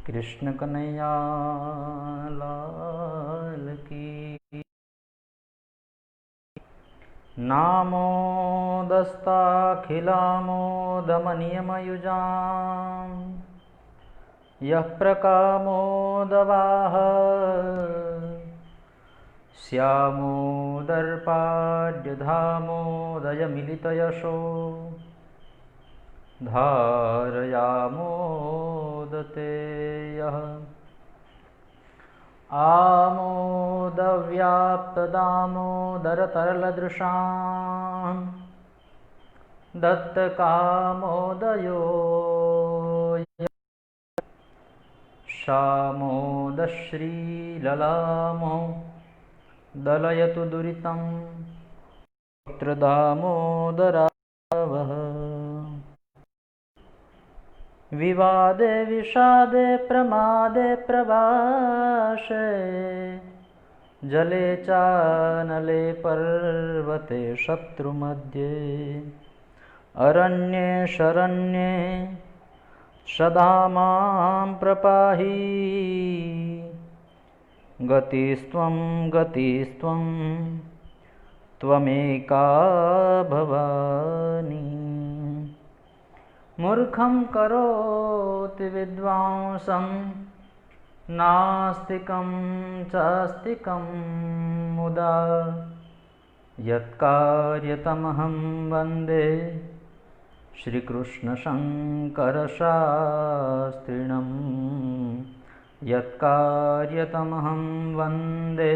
कृष्ण कन्हैया लाल की। नामोदस्ताखिलामोदमनियमयुजां यः प्रकामोदवाह श्यामोदर्पाड्यधामोदयमिलितयशो धारयामोदते यः आमोदव्याप्तदामोदरतरलदृशां दत्तकामोदयो शामोदश्रीललामो दलयतु दुरितं पुत्रदामोदरावः विवादे विषादे प्रमादे प्रवासे जले चानले पर्वते शत्रुमध्ये अरण्ये शरण्ये सदा मां प्रपाहि गतिस्त्वं गतिस्त्वं त्वमेका भवानी। मूर्खं करोति विद्वांसं नास्तिकं चास्तिकं मुदा यत्कार्यतमहं वन्दे श्रीकृष्णशङ्करशास्त्रिणं यत्कार्यतमहं वन्दे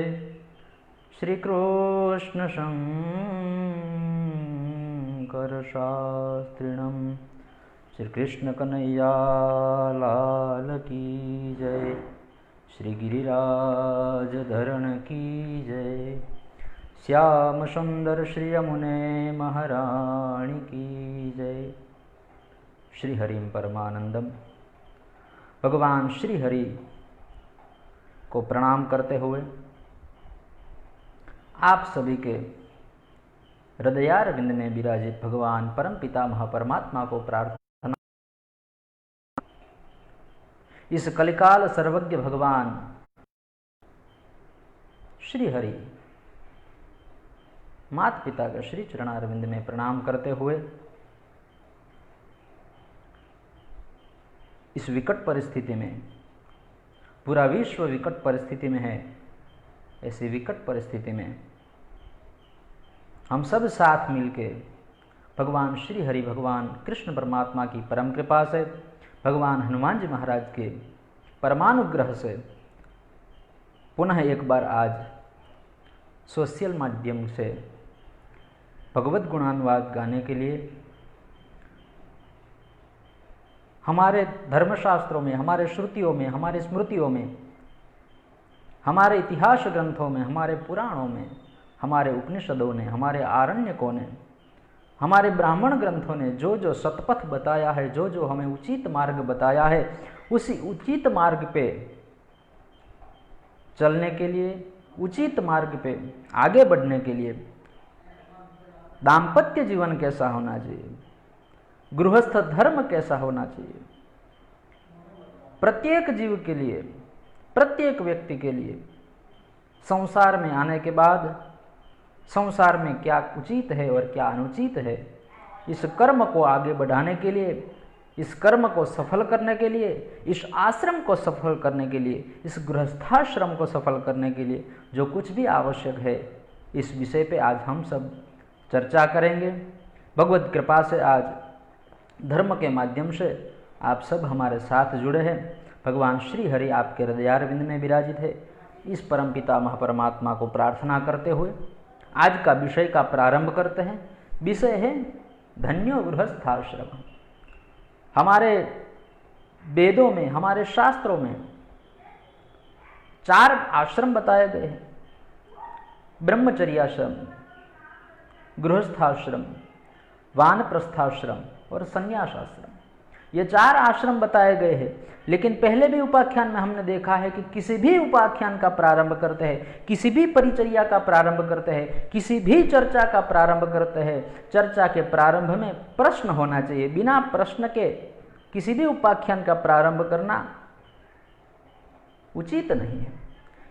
श्रीकृष्णशङ्करशास्त्रिणं। श्री कृष्ण कन्हैया लाल की जय। श्री गिरिराज धरण की जय। श्याम सुंदर श्री यमुने महारानी की जय। श्री हरिम परमानंदम। भगवान श्री हरि को प्रणाम करते हुए आप सभी के हृदयारविंद में विराजित भगवान परम पिता महापरमात्मा को प्रार्थना, इस कलिकाल सर्वज्ञ भगवान श्री हरि माता पिता का श्री चरणारविंद में प्रणाम करते हुए इस विकट परिस्थिति में, पूरा विश्व विकट परिस्थिति में है, ऐसी विकट परिस्थिति में हम सब साथ मिलके भगवान श्री हरि भगवान कृष्ण परमात्मा की परम कृपा से, भगवान हनुमान जी महाराज के परमानुग्रह से पुनः एक बार आज सोशल माध्यम से भगवत गुणानुवाद गाने के लिए हमारे धर्मशास्त्रों में, हमारे श्रुतियों में, हमारे स्मृतियों में, हमारे इतिहास ग्रंथों में, हमारे पुराणों में, हमारे उपनिषदों ने, हमारे आरण्यकों ने, हमारे ब्राह्मण ग्रंथों ने जो जो सतपथ बताया है, जो जो हमें उचित मार्ग बताया है, उसी उचित मार्ग पे चलने के लिए, उचित मार्ग पे आगे बढ़ने के लिए दाम्पत्य जीवन कैसा होना चाहिए, गृहस्थ धर्म कैसा होना चाहिए, प्रत्येक जीव के लिए, प्रत्येक व्यक्ति के लिए संसार में आने के बाद संसार में क्या उचित है और क्या अनुचित है, इस कर्म को आगे बढ़ाने के लिए, इस कर्म को सफल करने के लिए, इस आश्रम को सफल करने के लिए, इस गृहस्थाश्रम को सफल करने के लिए जो कुछ भी आवश्यक है, इस विषय पे आज हम सब चर्चा करेंगे। भगवत कृपा से आज धर्म के माध्यम से आप सब हमारे साथ जुड़े हैं। भगवान श्री हरि आपके हृदयारविंद में विराजित है। इस परमपिता महापरमात्मा को प्रार्थना करते हुए आज का विषय का प्रारंभ करते हैं। विषय है धन्यो गृहस्थाश्रम। हमारे वेदों में, हमारे शास्त्रों में 4 आश्रम बताए गए हैं, ब्रह्मचर्याश्रम, गृहस्थाश्रम, वानप्रस्थाश्रम और संन्यासाश्रम। ये 4 आश्रम बताए गए हैं। लेकिन पहले भी उपाख्यान में हमने देखा है कि किसी भी उपाख्यान का प्रारंभ करते हैं, किसी भी परिचर्या का प्रारंभ करते हैं, किसी भी चर्चा का प्रारंभ करते हैं, चर्चा के प्रारंभ में प्रश्न होना चाहिए। बिना प्रश्न के किसी भी उपाख्यान का प्रारंभ करना उचित नहीं है।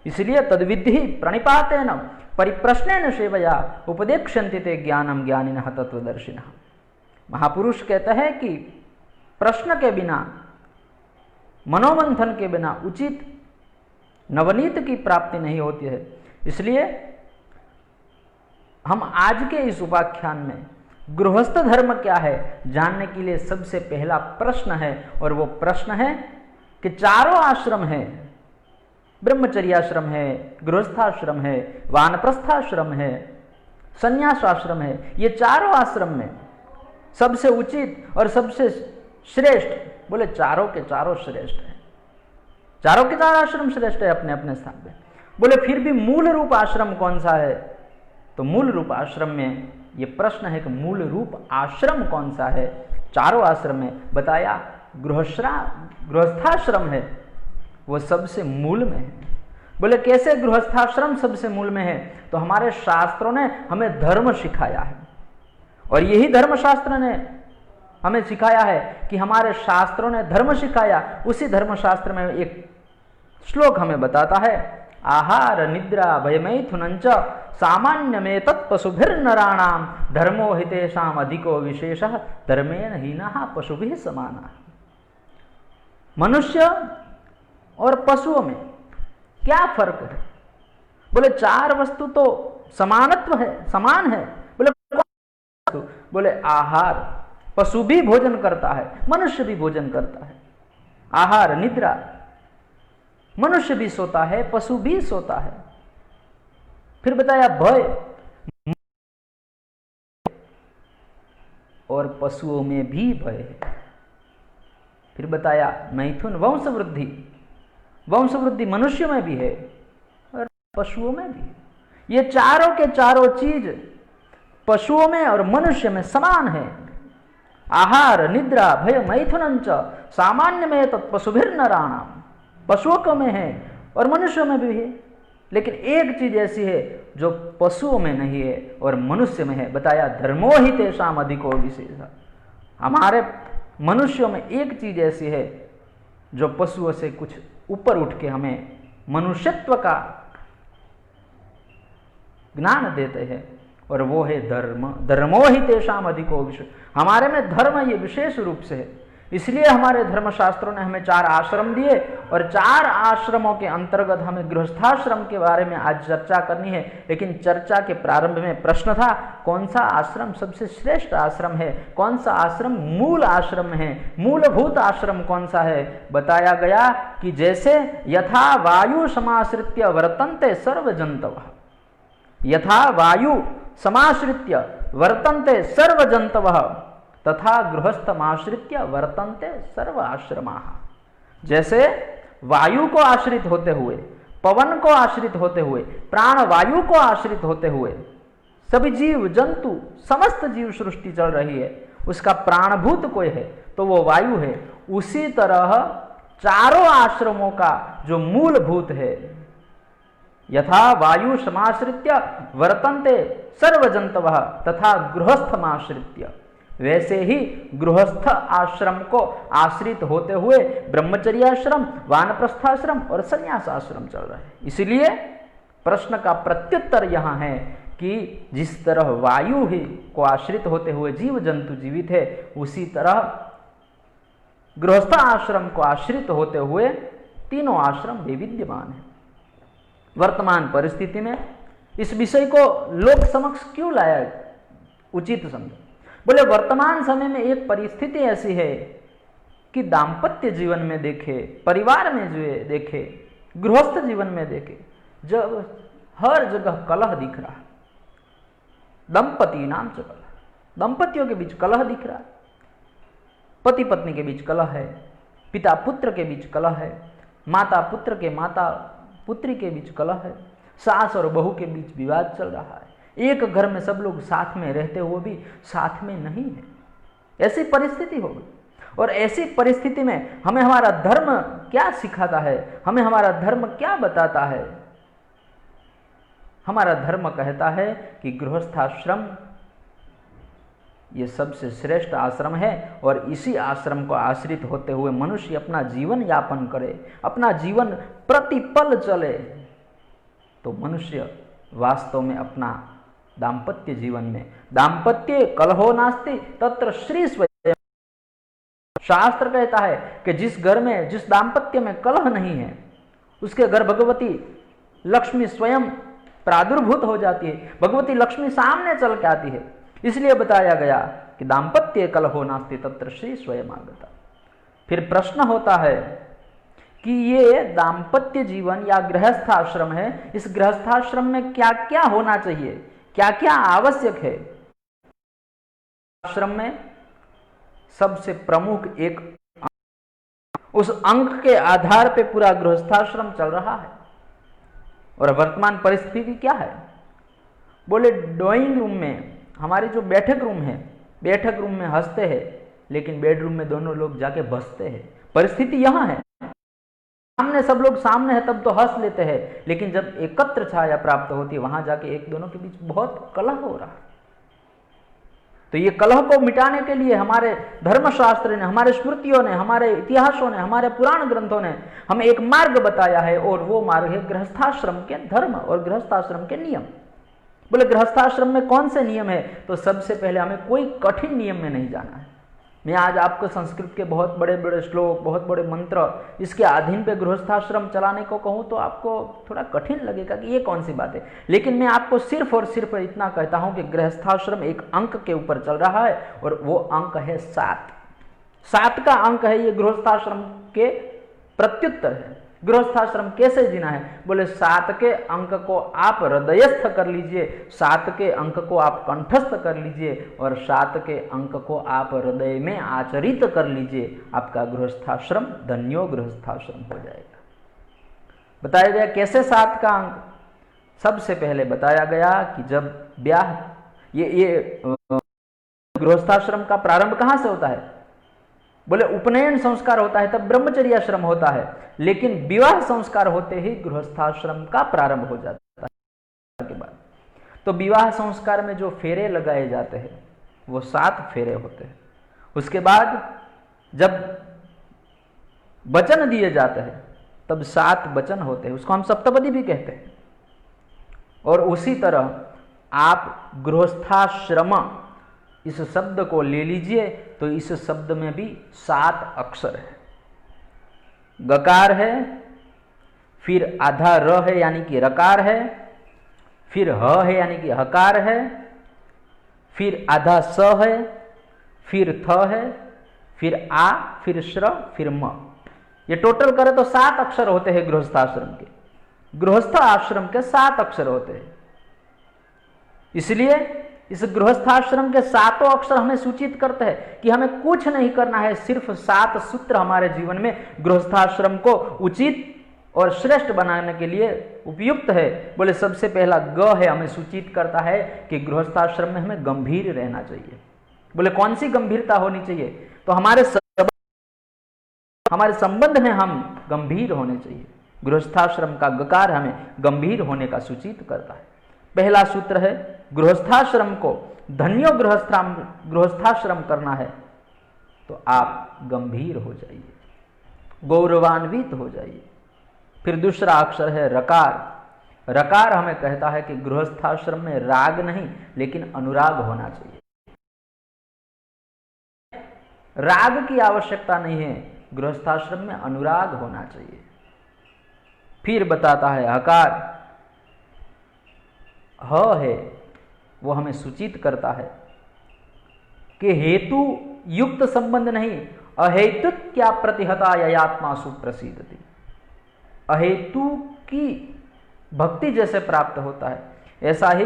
इसलिए तद्विधि प्रणिपातेन परिप्रश्नेन सेवया उपदेक्ष्यन्ति ते ज्ञानम ज्ञानिनः तत्वदर्शिनः। महापुरुष कहते हैं कि प्रश्न के बिना, मनोमंथन के बिना उचित नवनीत की प्राप्ति नहीं होती है। इसलिए हम आज के इस उपाख्यान में गृहस्थ धर्म क्या है जानने के लिए सबसे पहला प्रश्न है, और वो प्रश्न है कि चारों आश्रम है, ब्रह्मचर्याश्रम है, गृहस्थाश्रम है, वानप्रस्थाश्रम है, संन्यासाश्रम है। ये चारों आश्रम में सबसे उचित और सबसे श्रेष्ठ, बोले चारों के चारों श्रेष्ठ है, चारों के चारों आश्रम श्रेष्ठ है अपने अपने स्थान पे। बोले फिर भी मूल रूप आश्रम कौन सा है? तो मूल रूप आश्रम में ये प्रश्न है कि मूल रूप आश्रम कौन सा है? चारों आश्रम में बताया गृहस्थाश्रम है, वो सबसे मूल में है। बोले कैसे गृहस्थाश्रम सबसे मूल में है? तो हमारे शास्त्रों ने हमें धर्म सिखाया है, और यही धर्मशास्त्र ने हमें सिखाया है कि हमारे शास्त्रों ने धर्म सिखाया। उसी धर्मशास्त्र में एक श्लोक हमें बताता है, आहार निद्रा भयमैथुनंच सामान्य में तत्पशुभिर्नराणाम धर्मो हितेषाम अधिको विशेषः धर्मेण हीनः पशुभिः समानः। मनुष्य और पशुओं में क्या फर्क है? बोले चार वस्तु तो समानत्व है, समान है। बोले आहार, पशु भी भोजन करता है, मनुष्य भी भोजन करता है। आहार निद्रा, मनुष्य भी सोता है, पशु भी सोता है। फिर बताया भय, और पशुओं में भी भय है। फिर बताया मैथुन, वंशवृद्धि, वंशवृद्धि मनुष्य में भी है और पशुओं में भी। ये चारों के चारों चीज पशुओं में और मनुष्य में समान है। आहार निद्रा भय मैथुनंच सामान्य में तत्पशुभिर्नराणाम, पशुओं को में है और मनुष्यों में भी है। लेकिन एक चीज ऐसी है जो पशुओं में नहीं है और मनुष्य में है। बताया धर्मो ही तेषाम अधिको विशेष। हमारे मनुष्यों में एक चीज ऐसी है जो पशुओं से कुछ ऊपर उठ के हमें मनुष्यत्व का ज्ञान देते हैं, और वो है धर्म। धर्मो ही तेषाम अधिको विशेष। हमारे में धर्म ये विशेष रूप से है। इसलिए हमारे धर्मशास्त्रों ने हमें चार आश्रम दिए, और चार आश्रमों के अंतर्गत हमें गृहस्थाश्रम के बारे में आज चर्चा करनी है। लेकिन चर्चा के प्रारंभ में प्रश्न था, कौन सा आश्रम सबसे श्रेष्ठ आश्रम है? कौन सा आश्रम मूल आश्रम है? मूलभूत आश्रम कौन सा है? बताया गया कि जैसे यथा वायु समाश्रित्य वर्तन्ते सर्वजंतवः, यथा वायु समाश्रित्य वर्तन्ते सर्वजंतवः तथा गृहस्थमाश्रित्य वर्तन्ते सर्व आश्रमाः। जैसे वायु को आश्रित होते हुए, पवन को आश्रित होते हुए, प्राण वायु को आश्रित होते हुए सभी जीव जंतु, समस्त जीव सृष्टि चल रही है, उसका प्राणभूत कोई है तो वो वायु है। उसी तरह चारों आश्रमों का जो मूलभूत है, यथा वायु समाश्रित्य वर्तन्ते सर्वजंतवः तथा गृहस्थमाश्रित्य, वैसे ही गृहस्थ आश्रम को आश्रित होते हुए ब्रह्मचर्याश्रम, वानप्रस्थाश्रम और संन्यासाश्रम चल रहे हैं। इसलिए प्रश्न का प्रत्युत्तर यहाँ है कि जिस तरह वायु ही को आश्रित होते हुए जीव जंतु जीवित है, उसी तरह गृहस्थ आश्रम को आश्रित होते हुए तीनों आश्रम भी विद्यमान है। वर्तमान परिस्थिति में इस विषय को लोक समक्ष क्यों लाया उचित समझो? बोले वर्तमान समय में एक परिस्थिति ऐसी है कि दाम्पत्य जीवन में देखे, परिवार में जो देखे, गृहस्थ जीवन में देखे, जब हर जगह कलह दिख रहा है। दंपति नाम से कलह, दंपतियों के बीच कलह दिख रहा है, पति पत्नी के बीच कलह है, पिता पुत्र के बीच कलह है, माता पुत्र के माता पुत्री के बीच कलह है, सास और बहू के बीच विवाद चल रहा है। एक घर में सब लोग साथ में रहते हुए भी साथ में नहीं है, ऐसी परिस्थिति हो गई। और ऐसी परिस्थिति में हमें हमारा धर्म क्या सिखाता है? हमें हमारा धर्म क्या बताता है? हमारा धर्म कहता है कि गृहस्थाश्रम ये सबसे श्रेष्ठ आश्रम है और इसी आश्रम को आश्रित होते हुए मनुष्य अपना जीवन यापन करे, अपना जीवन प्रतिपल चले, तो मनुष्य वास्तव में अपना दाम्पत्य जीवन में, दाम्पत्य कलहो नास्ति तत्र श्री स्वयं, शास्त्र कहता है कि जिस घर में, जिस दाम्पत्य में कलह नहीं है, उसके घर भगवती लक्ष्मी स्वयं प्रादुर्भूत हो जाती है, भगवती लक्ष्मी सामने चल के आती है। इसलिए बताया गया कि दाम्पत्य कलहो नास्ति तत्र श्री स्वयं आगता। फिर प्रश्न होता है कि ये दाम्पत्य जीवन या गृहस्थाश्रम है, इस गृहस्थाश्रम में क्या क्या होना चाहिए, क्या क्या आवश्यक है। आश्रम में सबसे प्रमुख एक, उस अंक के आधार पे पूरा गृहस्थाश्रम चल रहा है। और वर्तमान परिस्थिति क्या है? बोले ड्राइंग रूम में, हमारी जो बैठक रूम है, बैठक रूम में हंसते हैं, लेकिन बेडरूम में दोनों लोग जाके बसते हैं। परिस्थिति यहां है, सामने सब लोग सामने है तब तो हंस लेते हैं, लेकिन जब एकत्र छाया प्राप्त होती है वहां जाके एक दोनों के बीच बहुत कलह हो रहा है। तो ये कलह को मिटाने के लिए हमारे धर्मशास्त्र ने, हमारे स्मृतियों ने, हमारे इतिहासों ने, हमारे पुराण ग्रंथों ने हमें एक मार्ग बताया है, और वो मार्ग है गृहस्थाश्रम के धर्म और गृहस्थाश्रम के नियम। बोले गृहस्थाश्रम में कौन से नियम है? तो सबसे पहले हमें कोई कठिन नियम में नहीं जाना है। मैं आज आपको संस्कृत के बहुत बड़े बड़े श्लोक, बहुत बड़े मंत्र, इसके अधीन पे गृहस्थाश्रम चलाने को कहूँ तो आपको थोड़ा कठिन लगेगा कि ये कौन सी बात है। लेकिन मैं आपको सिर्फ और सिर्फ इतना कहता हूँ कि गृहस्थाश्रम एक अंक के ऊपर चल रहा है, और वो अंक है 7। 7 का अंक है ये गृहस्थाश्रम के प्रत्युत्तर है। गृहस्थाश्रम कैसे जीना है? बोले 7 के अंक को आप हृदयस्थ कर लीजिए, 7 के अंक को आप कंठस्थ कर लीजिए, और 7 के अंक को आप हृदय में आचरित कर लीजिए। आपका गृहस्थाश्रम धन्यो गृहस्थाश्रम हो जाएगा। बताया गया कैसे 7 का अंक? सबसे पहले बताया गया कि जब ब्याह, ये गृहस्थाश्रम का प्रारंभ कहाँ से होता है? बोले उपनयन संस्कार होता है तब ब्रह्मचर्याश्रम होता है, लेकिन विवाह संस्कार होते ही गृहस्थाश्रम का प्रारंभ हो जाता है। के बाद तो विवाह संस्कार में जो फेरे लगाए जाते हैं वो 7 फेरे होते हैं। उसके बाद जब वचन दिए जाते हैं तब 7 वचन होते हैं, उसको हम सप्तपदी भी कहते हैं। और उसी तरह आप गृहस्थाश्रम इस शब्द को ले लीजिए तो इस शब्द में भी 7 अक्षर है। गकार है, फिर आधा र है यानी कि रकार है, फिर ह है यानी कि हकार है, फिर आधा स है, फिर थ है, फिर आ, फिर श्र, फिर म। ये टोटल करें तो 7 अक्षर होते हैं गृहस्थाश्रम के। गृहस्थ आश्रम के 7 अक्षर होते हैं। इसलिए इस गृहस्थाश्रम के 7 अक्षर हमें सूचित करते हैं कि हमें कुछ नहीं करना है, सिर्फ 7 सूत्र हमारे जीवन में गृहस्थाश्रम को उचित और श्रेष्ठ बनाने के लिए उपयुक्त है। बोले सबसे पहला ग है, हमें सूचित करता है कि गृहस्थाश्रम में हमें गंभीर रहना चाहिए। बोले कौन सी गंभीरता होनी चाहिए? तो हमारे संबंध में हम गंभीर होने चाहिए। गृहस्थाश्रम का गकार हमें गंभीर होने का सूचित करता है। पहला सूत्र है गृहस्थाश्रम को धन्यो गृहस्थाश्रम करना है तो आप गंभीर हो जाइए, गौरवान्वित हो जाइए। फिर दूसरा अक्षर है रकार। रकार हमें कहता है कि गृहस्थाश्रम में राग नहीं लेकिन अनुराग होना चाहिए। राग की आवश्यकता नहीं है, गृहस्थाश्रम में अनुराग होना चाहिए। फिर बताता है हकार। ह है वो हमें सूचित करता है कि हेतु युक्त संबंध नहीं, अहेतु क्या प्रतिहता ययात्मा सुप्रसिद्धति। अहेतु की भक्ति जैसे प्राप्त होता है ऐसा ही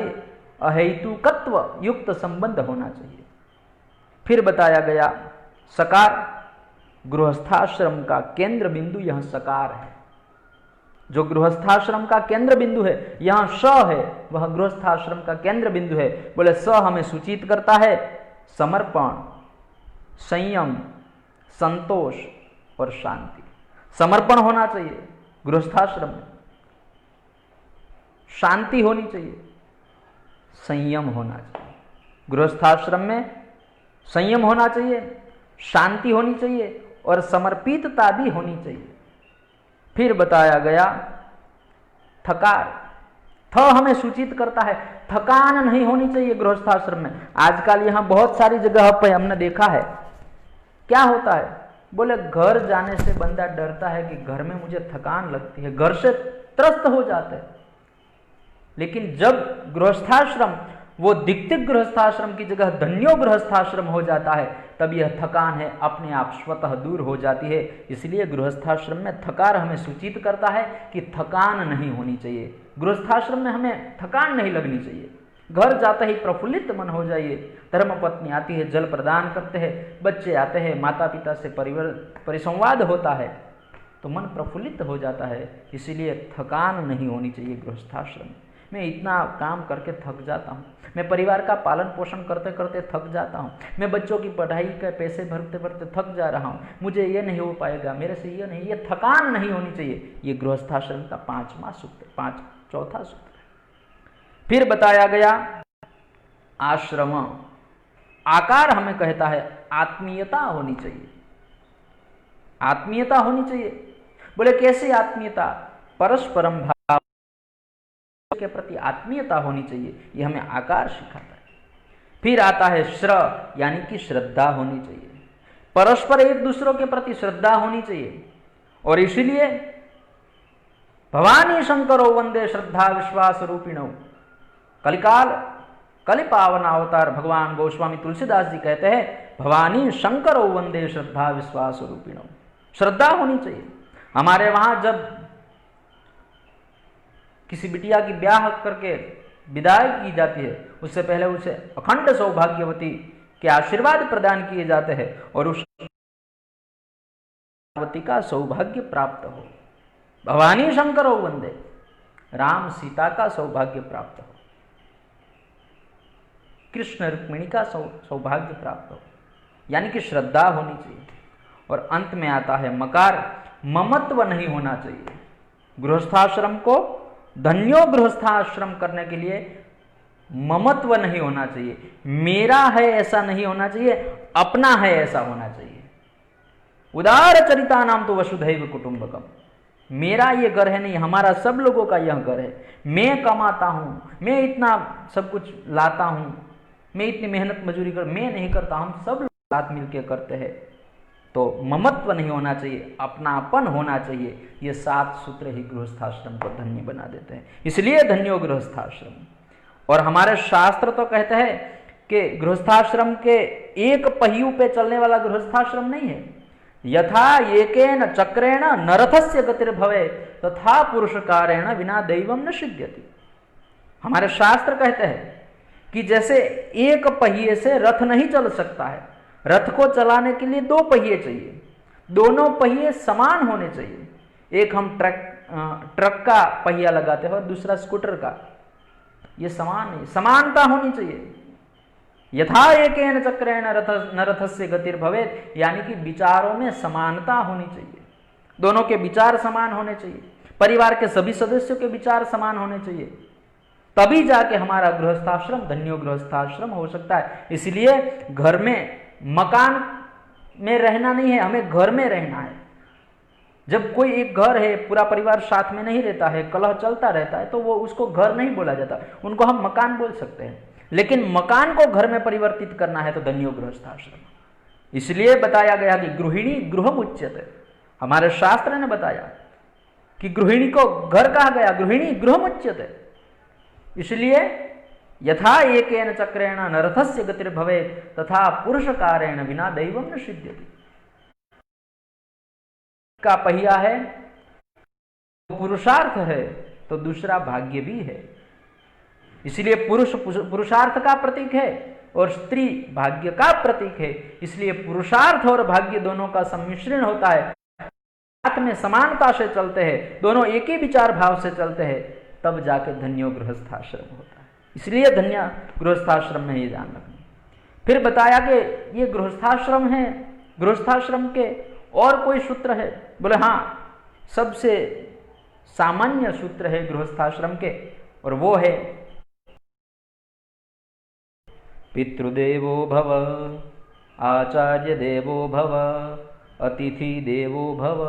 अहेतुकत्व युक्त संबंध होना चाहिए। फिर बताया गया सकार। गृहस्थाश्रम का केंद्र बिंदु यह सकार है। जो गृहस्थाश्रम का केंद्र बिंदु है, यहां स है, वह गृहस्थाश्रम का केंद्र बिंदु है। बोले स हमें सूचित करता है समर्पण, संयम, संतोष और शांति। समर्पण होना चाहिए गृहस्थाश्रम में, शांति होनी चाहिए, संयम होना चाहिए। गृहस्थाश्रम में संयम होना चाहिए, शांति होनी चाहिए और समर्पितता भी होनी चाहिए। फिर बताया गया थकार। हमें सूचित करता है थकान नहीं होनी चाहिए गृहस्थाश्रम में। आजकल यहाँ बहुत सारी जगह पर हमने देखा है, क्या होता है, बोले घर जाने से बंदा डरता है कि घर में मुझे थकान लगती है, घर से त्रस्त हो जाते हैं। लेकिन जब गृहस्थाश्रम वो दिक्तिक गृहस्थाश्रम की जगह धन्यो गृहस्थाश्रम हो जाता है, तब यह थकान है अपने आप स्वतः दूर हो जाती है। इसलिए गृहस्थाश्रम में थकार हमें सूचित करता है कि थकान नहीं होनी चाहिए। गृहस्थाश्रम में हमें थकान नहीं लगनी चाहिए। घर जाते ही प्रफुल्लित मन हो जाइए। धर्मपत्नी आती है, जल प्रदान करते हैं, बच्चे आते हैं, माता पिता से परिसंवाद होता है, तो मन प्रफुल्लित हो जाता है। इसीलिए थकान नहीं होनी चाहिए गृहस्थाश्रम। मैं इतना काम करके थक जाता हूँ, मैं परिवार का पालन पोषण करते करते थक जाता हूँ, मैं बच्चों की पढ़ाई के पैसे भरते भरते थक जा रहा हूँ, मुझे ये नहीं हो पाएगा, मेरे से ये नहीं, ये थकान नहीं होनी चाहिए। ये गृहस्थाश्रम का चौथा सूत्र। फिर बताया गया आश्रम आकार हमें कहता है आत्मीयता होनी चाहिए। आत्मीयता होनी चाहिए, बोले कैसे आत्मीयता? परस्परम भाव के प्रति आत्मीयता होनी चाहिए, यह हमें आकार सिखाता है। फिर आता है श्र, यानी कि श्रद्धा होनी चाहिए। परस्पर एक दूसरों के प्रति श्रद्धा होनी चाहिए। और इसीलिए भवानी शंकरो वंदे श्रद्धा विश्वास रूपिणो। कलिकाल कलिपावन अवतार भगवान गोस्वामी तुलसीदास जी कहते हैं भवानी शंकरो वंदे श्रद्धा विश्वास रूपिणो। श्रद्धा होनी चाहिए। हमारे वहां जब किसी बिटिया की ब्याह करके विदाई की जाती है, उससे पहले उसे अखंड सौभाग्यवती के आशीर्वाद प्रदान किए जाते हैं और उस सौभाग्यवती का सौभाग्य प्राप्त हो। भवानी शंकरो वंदे, राम सीता का सौभाग्य प्राप्त हो, कृष्ण रुक्मिणी का सौभाग्य प्राप्त हो, यानी कि श्रद्धा होनी चाहिए। और अंत में आता है मकार, ममत्व नहीं होना चाहिए। गृहस्थाश्रम को धन्यो गृहस्थाश्रम करने के लिए ममत्व नहीं होना चाहिए। मेरा है ऐसा नहीं होना चाहिए, अपना है ऐसा होना चाहिए। उदार चरिता नाम तो वसुधैव कुटुंबकम। मेरा ये घर है नहीं, हमारा सब लोगों का यह घर है। मैं कमाता हूँ, मैं इतना सब कुछ लाता हूँ, मैं इतनी मेहनत मजूरी कर, मैं नहीं करता, हम सब लोग साथ मिलकर करते हैं। तो ममत्व नहीं होना चाहिए, अपनापन होना चाहिए। ये 7 सूत्र ही गृहस्थाश्रम को धन्य बना देते हैं। इसलिए धन्यो गृहस्थाश्रम। और हमारे शास्त्र तो कहते हैं कि गृहस्थाश्रम के एक पहियों पे चलने वाला गृहस्थाश्रम नहीं है। यथा एकेन चक्रेण नरथस्य गतिर्भवे तथा पुरुषकारेण विना दैवम न सिद्ध्यति। हमारे शास्त्र कहते हैं कि जैसे एक पहिए से रथ नहीं चल सकता है, रथ को चलाने के लिए 2 पहिए चाहिए, दोनों पहिए समान होने चाहिए। एक हम ट्रक का पहिया लगाते हैं और दूसरा स्कूटर का, ये समान नहीं, समानता होनी चाहिए। यथा एकेन चक्रेण नरथस्य गतिर्भवेत्, यानी कि विचारों में समानता होनी चाहिए। दोनों के विचार समान होने चाहिए, परिवार के सभी सदस्यों के विचार समान होने चाहिए, तभी जाके हमारा गृहस्थाश्रम धन्यो गृहस्थाश्रम हो सकता है। इसलिए घर में मकान में रहना नहीं है, हमें घर में रहना है। जब कोई एक घर है, पूरा परिवार साथ में नहीं रहता है, कलह चलता रहता है, तो वो उसको घर नहीं बोला जाता, उनको हम मकान बोल सकते हैं। लेकिन मकान को घर में परिवर्तित करना है तो धन्यो गृहस्थाश्रम। इसलिए बताया गया कि गृहिणी गृहमुच्यते। हमारे शास्त्र ने बताया कि गृहिणी को घर कहा गया, गृहिणी गृहमुच्यते। इसलिए यथा एकेन चक्रेण नरथस्य गतिर्भवेत् तथा पुरुषकारेण विना दैवम न सिद्ध्यति। का पहिया है, पुरुषार्थ है, तो दूसरा भाग्य भी है। इसलिए पुरुष पुरुषार्थ का प्रतीक है और स्त्री भाग्य का प्रतीक है। इसलिए पुरुषार्थ और भाग्य दोनों का सम्मिश्रण होता है, साथ में समानता से चलते हैं, दोनों एक ही विचार भाव से चलते हैं, तब जाके धन्यो गृहस्थाश्रम होता है। इसलिए धन्य गृहस्थाश्रम में ये ध्यान रखना। फिर बताया कि ये गृहस्थाश्रम है, गृहस्थाश्रम के और कोई सूत्र है? बोले हाँ, सबसे सामान्य सूत्र है गृहस्थाश्रम के, और वो है पितृदेवो भव। आचार्य देवो भव, अतिथि देवो भव।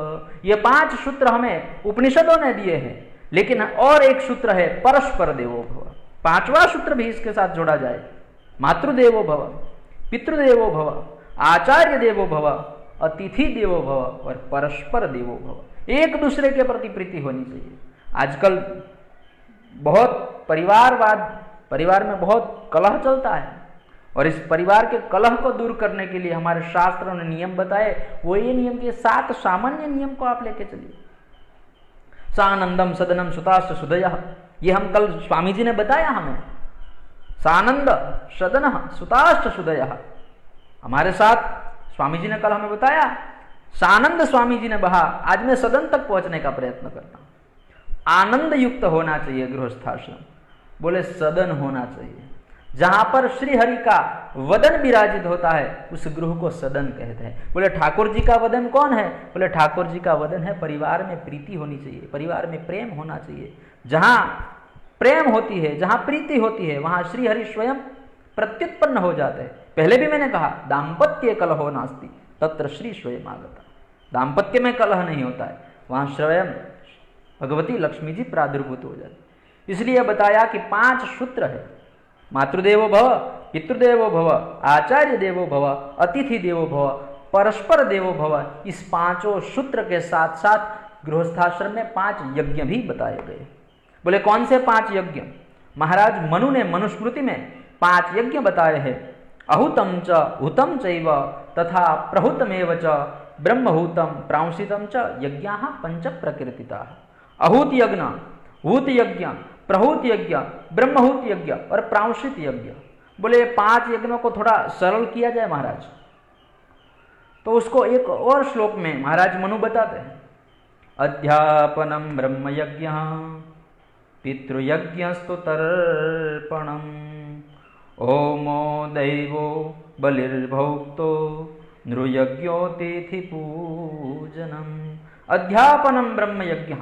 ये 5 सूत्र हमें उपनिषदों ने दिए हैं, लेकिन और एक सूत्र है परस्पर देवो भव। 5वां सूत्र भी इसके साथ जोड़ा जाए, मातृदेवो भव, पितृदेवो भव, आचार्य देवो भव, अतिथि देवो भव और परस्पर देवो भव। एक दूसरे के प्रति प्रीति होनी चाहिए। आजकल बहुत परिवार में बहुत कलह चलता है, और इस परिवार के कलह को दूर करने के लिए हमारे शास्त्रों ने नियम बताए। वो ये नियम के 7 सामान्य नियम को आप लेके चलिए। सानंदम सदनम सुताश्च सुदयः, ये हम कल स्वामी जी ने बताया हमें। सानंद सदन सुताश्च सुदयः, हमारे साथ स्वामी जी ने कल हमें बताया। सानंद स्वामी जी ने बहा, आज मैं सदन तक पहुंचने का प्रयत्न करता हूं। आनंद युक्त होना चाहिए गृहस्थाश्रम। बोले सदन होना चाहिए, जहां पर श्री हरि का वदन विराजित होता है उस गृह को सदन कहते हैं। बोले ठाकुर जी का वदन कौन है? बोले ठाकुर जी का वदन है परिवार में प्रीति होनी चाहिए, परिवार में प्रेम होना चाहिए। जहां प्रेम होती है, जहां प्रीति होती है, वहां श्री हरि स्वयं प्रत्युत्पन्न हो जाते हैं। पहले भी मैंने कहा दाम्पत्य कलहो नास्ति तत्र श्री स्वयं आगता। दाम्पत्य में कलह नहीं होता है, वहां स्वयं भगवती लक्ष्मी जी प्रादुर्भूत हो जाती। इसलिए बताया कि 5 सूत्र है, मातृदेवो भव, पितृदेवो भव, आचार्य देवो भव, अतिथि देवो भव, परस्पर देवो भव। इस 5 सूत्र के साथ साथ गृहस्थाश्रम में 5 यज्ञ भी बताए गए। बोले कौन से 5 यज्ञ? महाराज मनु ने मनुस्मृति में 5 यज्ञ बताए हैं। अहुतम च हुतम चैव तथा प्रहुतमेव च ब्रह्महूतम प्रांसितम च यज्ञाः 5 प्रकृतिताः। अहूत यज्ञ, हूत यज्ञ, प्रहूत यज्ञ, ब्रह्महूत यज्ञ और प्रांशित यज्ञ। बोले 5 यज्ञों को थोड़ा सरल किया जाए महाराज, तो उसको एक और श्लोक में महाराज मनु बताते हैं। अध्यापनम ब्रह्म यज्ञ पितृयज्ञस्तु तर्पणम ओमो दैवो बलिर्भोक्तो नृयज्ञोतिथि पूजनम। अध्यापनम ब्रह्म यज्ञ।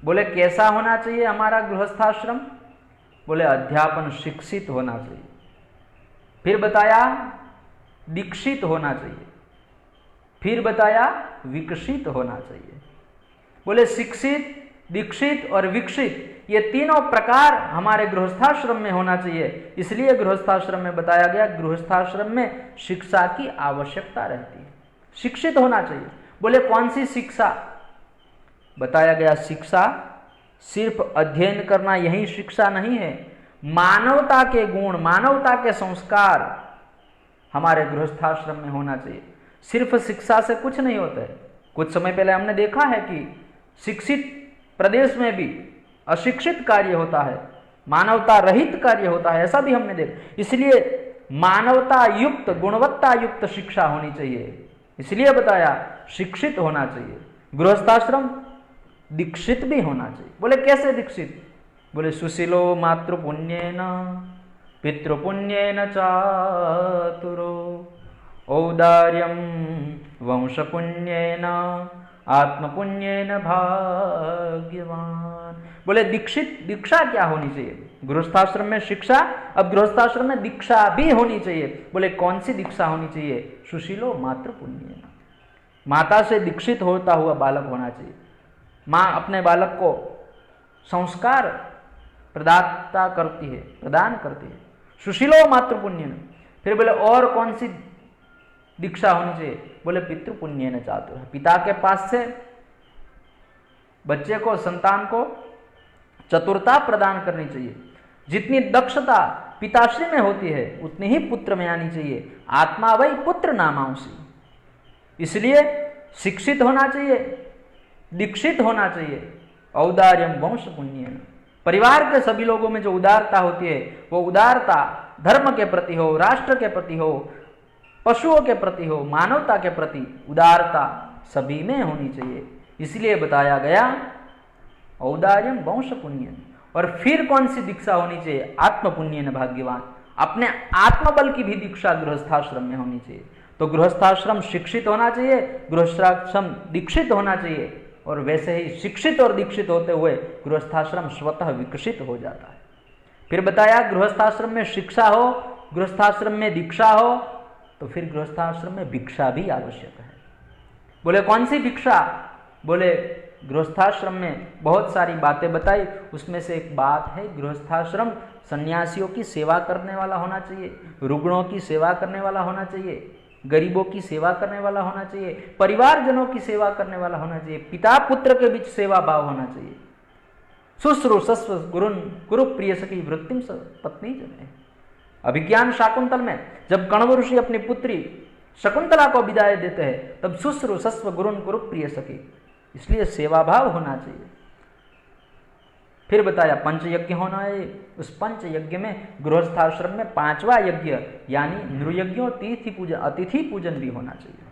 बोले कैसा होना चाहिए हमारा गृहस्थाश्रम? बोले अध्यापन शिक्षित होना चाहिए। फिर बताया दीक्षित होना चाहिए, फिर बताया विकसित होना चाहिए। बोले शिक्षित, दीक्षित और विकसित ये तीनों प्रकार हमारे गृहस्थाश्रम में होना चाहिए। इसलिए गृहस्थाश्रम में बताया गया गृहस्थाश्रम में शिक्षा की आवश्यकता रहती है, शिक्षित होना चाहिए। बोले कौन सी शिक्षा? बताया गया शिक्षा सिर्फ अध्ययन करना यही शिक्षा नहीं है, मानवता के गुण, मानवता के संस्कार हमारे गृहस्थाश्रम में होना चाहिए। सिर्फ शिक्षा से कुछ नहीं होता है। कुछ समय पहले हमने देखा है कि शिक्षित प्रदेश में भी अशिक्षित कार्य होता है, मानवता रहित कार्य होता है, ऐसा भी हमने देखा। इसलिए मानवता युक्त, गुणवत्ता युक्त शिक्षा होनी चाहिए। इसलिए बताया शिक्षित होना चाहिए। गृहस्थाश्रम दीक्षित भी होना चाहिए। बोले कैसे दीक्षित? बोले सुशीलो मातृपुण्येन पितृपुण्येन चातुरो औदार्यम वंशपुण्येन आत्मपुण्येन भाग्यवान। बोले दीक्षित, दीक्षा क्या होनी चाहिए? गृहस्थाश्रम में शिक्षा, अब गृहस्थाश्रम में दीक्षा भी होनी चाहिए। बोले कौन सी दीक्षा होनी चाहिए? सुशीलो मातृपुण्येन, माता से दीक्षित होता हुआ बालक होना चाहिए। माँ अपने बालक को संस्कार प्रदान करती है। सुशीलो मातृपुण्येन। फिर बोले और कौन सी दीक्षा होनी चाहिए? बोले पितृपुण्येन चातुर, पिता के पास से बच्चे को, संतान को चतुरता प्रदान करनी चाहिए। जितनी दक्षता पिताश्री में होती है उतनी ही पुत्र में आनी चाहिए। आत्मा वही पुत्र नामांसी। इसलिए शिक्षित होना चाहिए, दीक्षित होना चाहिए। औदार्यम वंश पुण्येन, परिवार के सभी लोगों में जो उदारता होती है वो उदारता धर्म के प्रति हो, राष्ट्र के प्रति हो, पशुओं के प्रति हो, मानवता के प्रति उदारता सभी में होनी चाहिए। इसलिए बताया गया औदार्यम वंश पुण्येन। और फिर कौन सी दीक्षा होनी चाहिए? आत्म पुण्येन भाग्यवान। अपने आत्मबल की भी दीक्षा गृहस्थाश्रम में होनी चाहिए। तो गृहस्थाश्रम शिक्षित होना चाहिए, गृहस्थाश्रम दीक्षित होना चाहिए, और वैसे ही शिक्षित और दीक्षित होते हुए गृहस्थाश्रम स्वतः विकसित हो जाता है। फिर बताया गृहस्थाश्रम में शिक्षा हो गृहस्थाश्रम में दीक्षा हो तो फिर गृहस्थाश्रम में भिक्षा भी आवश्यक है। बोले कौन सी भिक्षा? बोले गृहस्थाश्रम में बहुत सारी बातें बताई, उसमें से एक बात है गृहस्थाश्रम सन्यासियों की सेवा करने वाला होना चाहिए, रुग्णों की सेवा करने वाला होना चाहिए, गरीबों की सेवा करने वाला होना चाहिए, परिवारजनों की सेवा करने वाला होना चाहिए, पिता पुत्र के बीच सेवा भाव होना चाहिए। शुश्रूषस्व गुरुन गुरु प्रिय सखी वृत्तिम पत्नी जने। अभिज्ञान शाकुंतल में जब कण्व ऋषि अपनी पुत्री शकुंतला को विदाई देते हैं तब शुश्रूषस्व गुरुन गुरु प्रिय सखी, इसलिए सेवा भाव होना चाहिए। फिर बताया पंच यज्ञ होना है। उस पंच यज्ञ में गृहस्थाश्रम में 5वां यज्ञ यानी नृयज्ञों तिथि पूजन अतिथि पूजन भी होना चाहिए।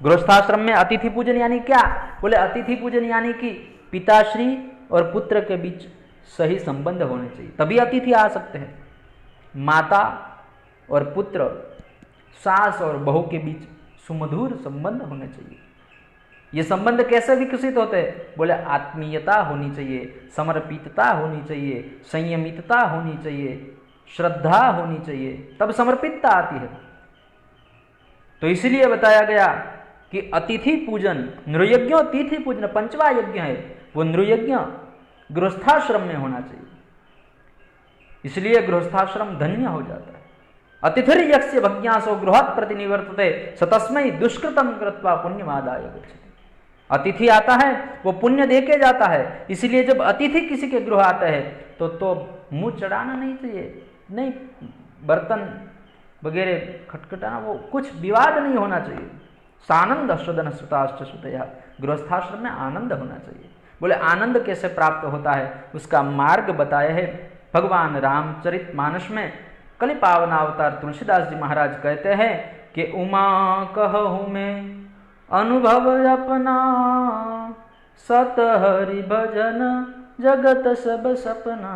गृहस्थाश्रम में अतिथि पूजन यानी क्या? बोले अतिथि पूजन यानी कि पिताश्री और पुत्र के बीच सही संबंध होने चाहिए, तभी अतिथि आ सकते हैं। माता और पुत्र, सास और बहू के बीच सुमधुर संबंध होने चाहिए। ये संबंध कैसे विकसित होते हैं? बोले आत्मीयता होनी चाहिए, समर्पितता होनी चाहिए, संयमितता होनी चाहिए, श्रद्धा होनी चाहिए, तब समर्पितता आती है। तो इसलिए बताया गया कि अतिथि पूजन, नृयज्ञों तिथि पूजन 5वां यज्ञ है, वो नृयज्ञ गृहस्थाश्रम में होना चाहिए, इसलिए गृहस्थाश्रम धन्य हो जाता है। अतिथिर्यस्य भज्ञासो गृहात् प्रतिनिवर्तते सतस्मै दुष्कृतम कृत्वा पुण्यमादाय गच्छति। अतिथि आता है वो पुण्य दे के जाता है, इसलिए जब अतिथि किसी के गृह आते हैं तो मुंह चढ़ाना नहीं चाहिए, नहीं बर्तन वगैरह खटखटाना, वो कुछ विवाद नहीं होना चाहिए। सानंद सदन सुताश्च सुतया, गृहस्थाश्रम में आनंद होना चाहिए। बोले आनंद कैसे प्राप्त होता है उसका मार्ग बताया है भगवान रामचरित मानस में। कलि पावनावतार तुलसीदास जी महाराज कहते हैं कि उमा कहूँ मैं अनुभव अपना, सत हरि भजन जगत सब सपना।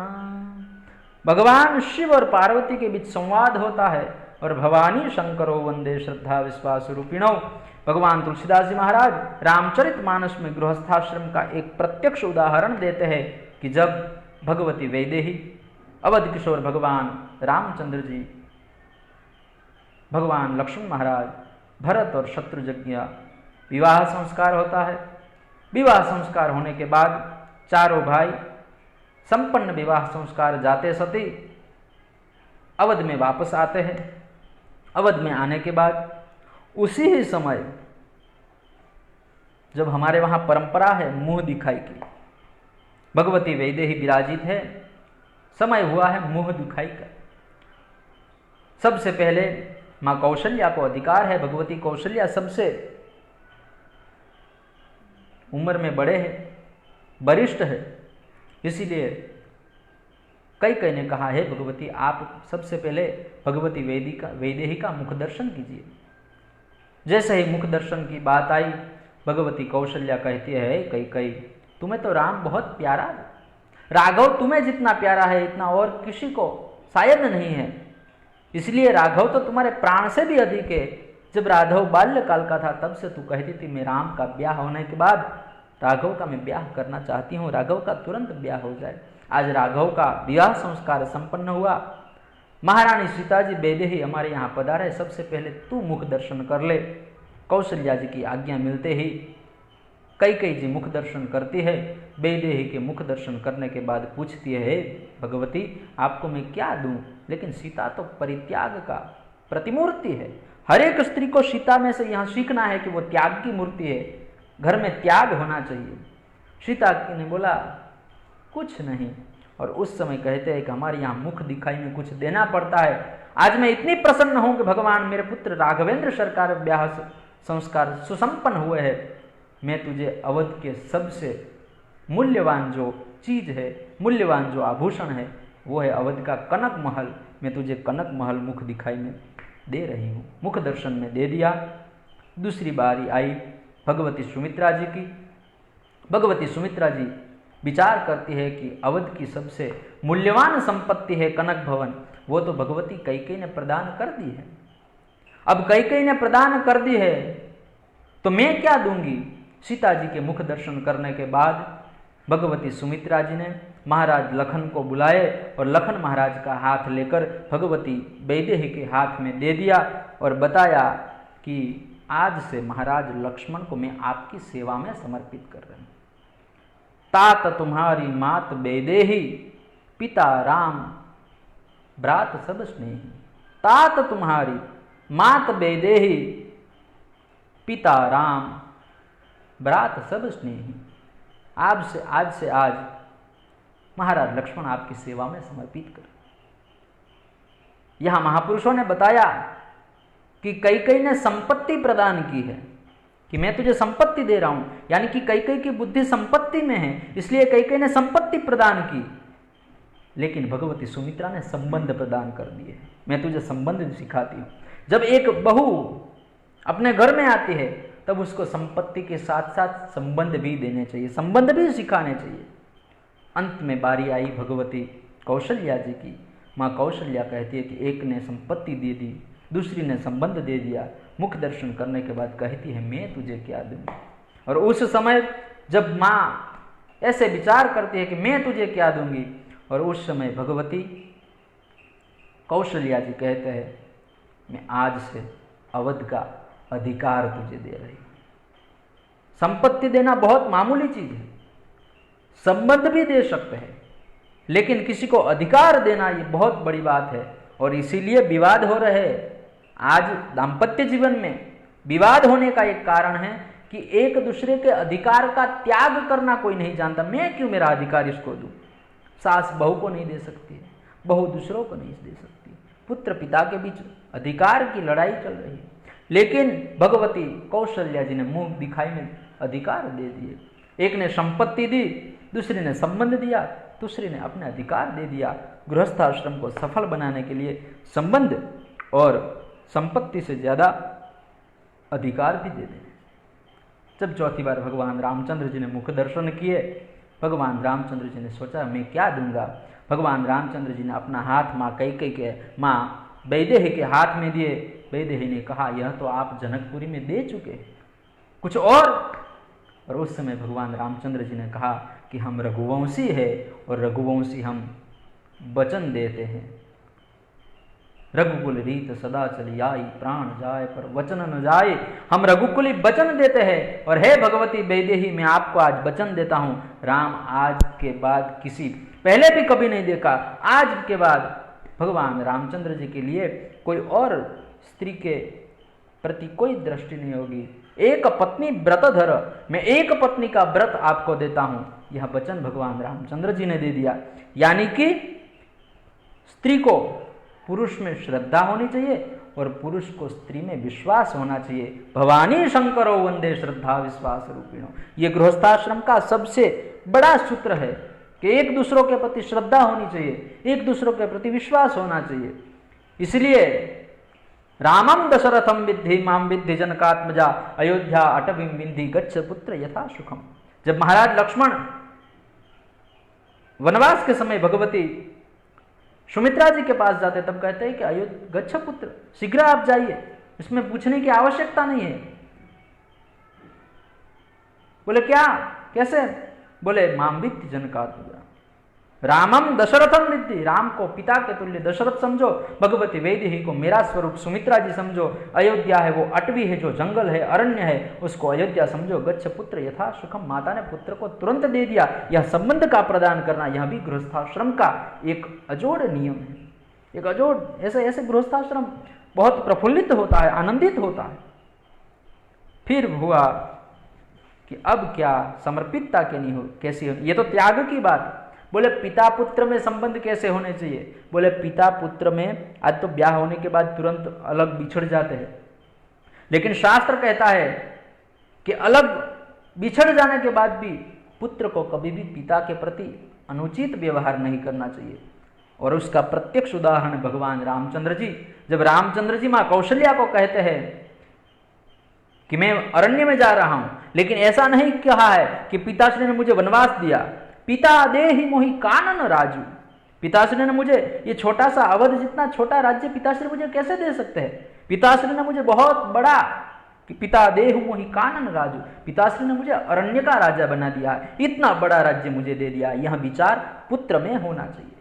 भगवान शिव और पार्वती के बीच संवाद होता है और भवानी शंकरो वंदे श्रद्धा विश्वास रूपिणो। भगवान तुलसीदास जी महाराज रामचरित मानस में गृहस्थाश्रम का एक प्रत्यक्ष उदाहरण देते हैं कि जब भगवती वैदेही, अवध किशोर भगवान रामचंद्र जी, भगवान लक्ष्मण महाराज, भरत और शत्रुघ्न विवाह संस्कार होता है। विवाह संस्कार होने के बाद चारों भाई संपन्न विवाह संस्कार जाते सती अवध में वापस आते हैं। अवध में आने के बाद उसी ही समय जब हमारे वहां परंपरा है मुंह दिखाई की, भगवती वैदेही विराजित है, समय हुआ है मुंह दिखाई का। सबसे पहले मां कौशल्या को अधिकार है, भगवती कौशल्या सबसे उम्र में बड़े हैं, वरिष्ठ है, इसीलिए कई ने कहा है भगवती आप सबसे पहले भगवती वैदेही का मुख दर्शन कीजिए। जैसे ही मुख दर्शन की बात आई भगवती कौशल्या कहती है कई तुम्हें तो राम बहुत प्यारा है, राघव तुम्हें जितना प्यारा है इतना और किसी को शायद नहीं है, इसलिए राघव तो तुम्हारे प्राण से भी अधिक है। जब राघव बाल्यकाल का था तब से तू कहती थी मैं राम का ब्याह होने के बाद राघव का मैं ब्याह करना चाहती हूँ, राघव का तुरंत ब्याह हो जाए। आज राघव का विवाह संस्कार संपन्न हुआ। महारानी सीता जी वैदेही हमारे यहाँ पधारे, सबसे पहले तू मुख दर्शन कर ले। कौशल्या जी की आज्ञा मिलते ही कई जी मुख दर्शन करती है। वैदेही के मुख दर्शन करने के बाद पूछती है भगवती आपको मैं क्या दूं? लेकिन सीता तो परित्याग का प्रतिमूर्ति है। हर एक स्त्री को सीता में से यहाँ सीखना है कि वो त्याग की मूर्ति है, घर में त्याग होना चाहिए। सीता ने बोला कुछ नहीं, और उस समय कहते हैं कि हमारे यहाँ मुख दिखाई में कुछ देना पड़ता है। आज मैं इतनी प्रसन्न हूं कि भगवान मेरे पुत्र राघवेंद्र सरकार ब्याह संस्कार सुसंपन्न हुए हैं। मैं तुझे अवध के सबसे मूल्यवान जो चीज है, मूल्यवान जो आभूषण है वो है अवध का कनक महल। मैं तुझे कनक महल मुख दिखाई में दे रही हूँ। मुख दर्शन में दे दिया। दूसरी बारी आई भगवती सुमित्रा जी की। भगवती सुमित्रा जी विचार करती है कि अवध की सबसे मूल्यवान संपत्ति है कनक भवन, वो तो भगवती कैकेयी ने प्रदान कर दी है। अब कैकेयी ने प्रदान कर दी है तो मैं क्या दूंगी? सीता जी के मुख दर्शन करने के बाद भगवती सुमित्रा जी ने महाराज लखन को बुलाए और लखन महाराज का हाथ लेकर भगवती वैदेही के हाथ में दे दिया और बताया कि आज से महाराज लक्ष्मण को मैं आपकी सेवा में समर्पित कर रहा हूं। तात तुम्हारी मात वैदेही, पिता राम, भ्रात सब स्नेही। तात तुम्हारी मात वैदेही, पिता राम, भ्रात सब स्नेही। आज से आज महाराज लक्ष्मण आपकी सेवा में समर्पित कर। यहां महापुरुषों ने बताया कि कैकेयी ने संपत्ति प्रदान की है कि मैं तुझे संपत्ति दे रहा हूं, यानी कि कैकेयी की बुद्धि संपत्ति में है, इसलिए कैकेयी ने संपत्ति प्रदान की। लेकिन भगवती सुमित्रा ने संबंध प्रदान कर दिए, मैं तुझे संबंध सिखाती हूं। जब एक बहू अपने घर में आती है तब उसको संपत्ति के साथ साथ संबंध भी देने चाहिए, संबंध भी सिखाने चाहिए। अंत में बारी आई भगवती कौशल्या जी की। माँ कौशल्या कहती है कि एक ने संपत्ति दे दी, दूसरी ने संबंध दे दिया। मुख दर्शन करने के बाद कहती है मैं तुझे क्या दूंगी। और उस समय जब माँ ऐसे विचार करती है कि मैं तुझे क्या दूंगी, और उस समय भगवती कौशल्या जी कहते हैं मैं आज से अवध का अधिकार तुझे दे रही हूं। संपत्ति देना बहुत मामूली चीज है, संबंध भी दे सकते हैं, लेकिन किसी को अधिकार देना ये बहुत बड़ी बात है। और इसीलिए विवाद हो रहे हैं। आज दाम्पत्य जीवन में विवाद होने का एक कारण है कि एक दूसरे के अधिकार का त्याग करना कोई नहीं जानता। मैं क्यों मेरा अधिकार इसको दूं? सास बहू को नहीं दे सकती, बहू दूसरों को नहीं दे सकती, पुत्र पिता के बीच अधिकार की लड़ाई चल रही है। लेकिन भगवती कौशल्या जी ने मुंह दिखाई में अधिकार दे दिए। एक ने संपत्ति दी, दूसरी ने संबंध दिया, दूसरी ने अपने अधिकार दे दिया। गृहस्थाश्रम को सफल बनाने के लिए संबंध और संपत्ति से ज्यादा अधिकार भी दे दें। जब चौथी बार भगवान रामचंद्र जी ने मुख दर्शन किए, भगवान रामचंद्र जी ने सोचा मैं क्या दूंगा। भगवान रामचंद्र जी ने अपना हाथ माँ कैकेयी के माँ वैदेही के हाथ में दिए। वैदेही ने कहा यह तो आप जनकपुरी में दे चुके हैं, कुछ और उस समय भगवान रामचंद्र जी ने कहा कि हम रघुवंशी है और रघुवंशी हम वचन देते हैं। रघुकुल रीत सदा चली आई, प्राण जाए पर वचन न जाए। हम रघुकुली वचन देते हैं। और हे भगवती वैदेही, मैं आपको आज वचन देता हूं, राम आज के बाद किसी, पहले भी कभी नहीं देखा, आज के बाद भगवान रामचंद्र जी के लिए कोई और स्त्री के प्रति कोई दृष्टि नहीं होगी। एक पत्नी व्रत धर, मैं एक पत्नी का व्रत आपको देता हूं। यह वचन भगवान रामचंद्र जी ने दे दिया। यानी कि स्त्री को पुरुष में श्रद्धा होनी चाहिए और पुरुष को स्त्री में विश्वास होना चाहिए। भवानी शंकरो वंदे श्रद्धा विश्वास रूपिणो। ये गृहस्थाश्रम का सबसे बड़ा सूत्र है कि एक दूसरों के प्रति श्रद्धा होनी चाहिए, एक दूसरों के प्रति विश्वास होना चाहिए। इसलिए रामम दशरथम विद्धि माम विद्धि जनकात्मजा, अयोध्या अटवीं विंधि गच्छ पुत्र यथा सुखम। जब महाराज लक्ष्मण वनवास के समय भगवती सुमित्रा जी के पास जाते तब कहते हैं कि अयोध्या गच्छ पुत्र, शीघ्र आप जाइए, इसमें पूछने की आवश्यकता नहीं है। बोले क्या, कैसे? बोले माम विद्धि जनकात्मजा, रामम दशरथम विद्धि, राम को पिता के तुल्य दशरथ समझो, भगवती वैदेही को मेरा स्वरूप सुमित्रा जी समझो, अयोध्या है वो अटवी है जो जंगल है, अरण्य है, उसको अयोध्या समझो, गच्छ पुत्र यथा सुखम। माता ने पुत्र को तुरंत दे दिया। यह संबंध का प्रदान करना यह भी गृहस्थाश्रम का एक अजोड़ नियम है, एक अजोड़। ऐसे गृहस्थाश्रम बहुत प्रफुल्लित होता है, आनंदित होता है। फिर हुआ कि अब क्या समर्पितता कैसी हो, ये तो त्याग की बात। बोले पिता पुत्र में संबंध कैसे होने चाहिए? बोले पिता पुत्र में आज तो ब्याह होने के बाद तुरंत अलग बिछड़ जाते हैं, लेकिन शास्त्र कहता है कि अलग बिछड़ जाने के बाद भी पुत्र को कभी भी पिता के प्रति अनुचित व्यवहार नहीं करना चाहिए। और उसका प्रत्यक्ष उदाहरण भगवान रामचंद्र जी। जब रामचंद्र जी माँ कौशल्या को कहते हैं कि मैं अरण्य में जा रहा हूं, लेकिन ऐसा नहीं कहा है कि पिताश्री ने मुझे वनवास दिया। पिता देहि मोहि कानन राजू, पिताश्री ने मुझे ये छोटा सा अवध जितना छोटा राज्य पिताश्री मुझे कैसे दे सकते हैं? पिताश्री ने मुझे बहुत बड़ा कि पिता देहु मोहि कानन राजू, पिताश्री ने मुझे अरण्य का राजा बना दिया है, इतना बड़ा राज्य मुझे दे दिया। यह विचार पुत्र में होना चाहिए।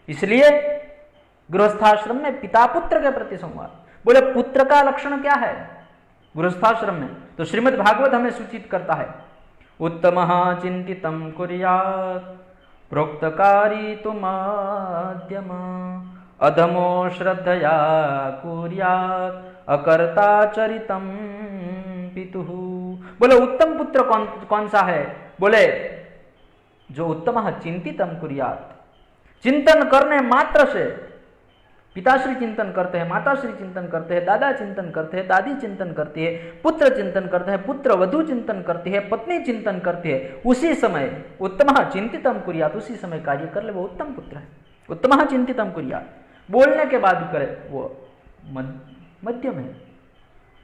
इसलिए गृहस्थाश्रम में पिता पुत्र के प्रति संवाद। बोले पुत्र का लक्षण क्या है गृहस्थाश्रम में? तो श्रीमद् भागवत हमें सूचित करता है, उत्तमः चिंतितं कुर्यात् प्रोक्तकारी तु मध्यम अधमो श्रद्धया कुर्यात् अकर्ता चरितम पितुः। बोले उत्तम पुत्र कौन सा है? बोले जो उत्तमः चिंतितं कुर्यात्, चिंतन करने मात्र से, पिताश्री चिंतन करते हैं, माताश्री चिंतन करते हैं, दादा चिंतन करते हैं, दादी चिंतन करती है, पुत्र चिंतन करते हैं, पुत्र वधु चिंतन करती है, पत्नी चिंतन करती है, उसी समय उत्तमः चिंतितं कुर्यात्, उसी समय कार्य कर ले, वो उत्तम पुत्र है। उत्तमः चिंतितं कुर्यात्, बोलने के बाद करे वो मध्यम है।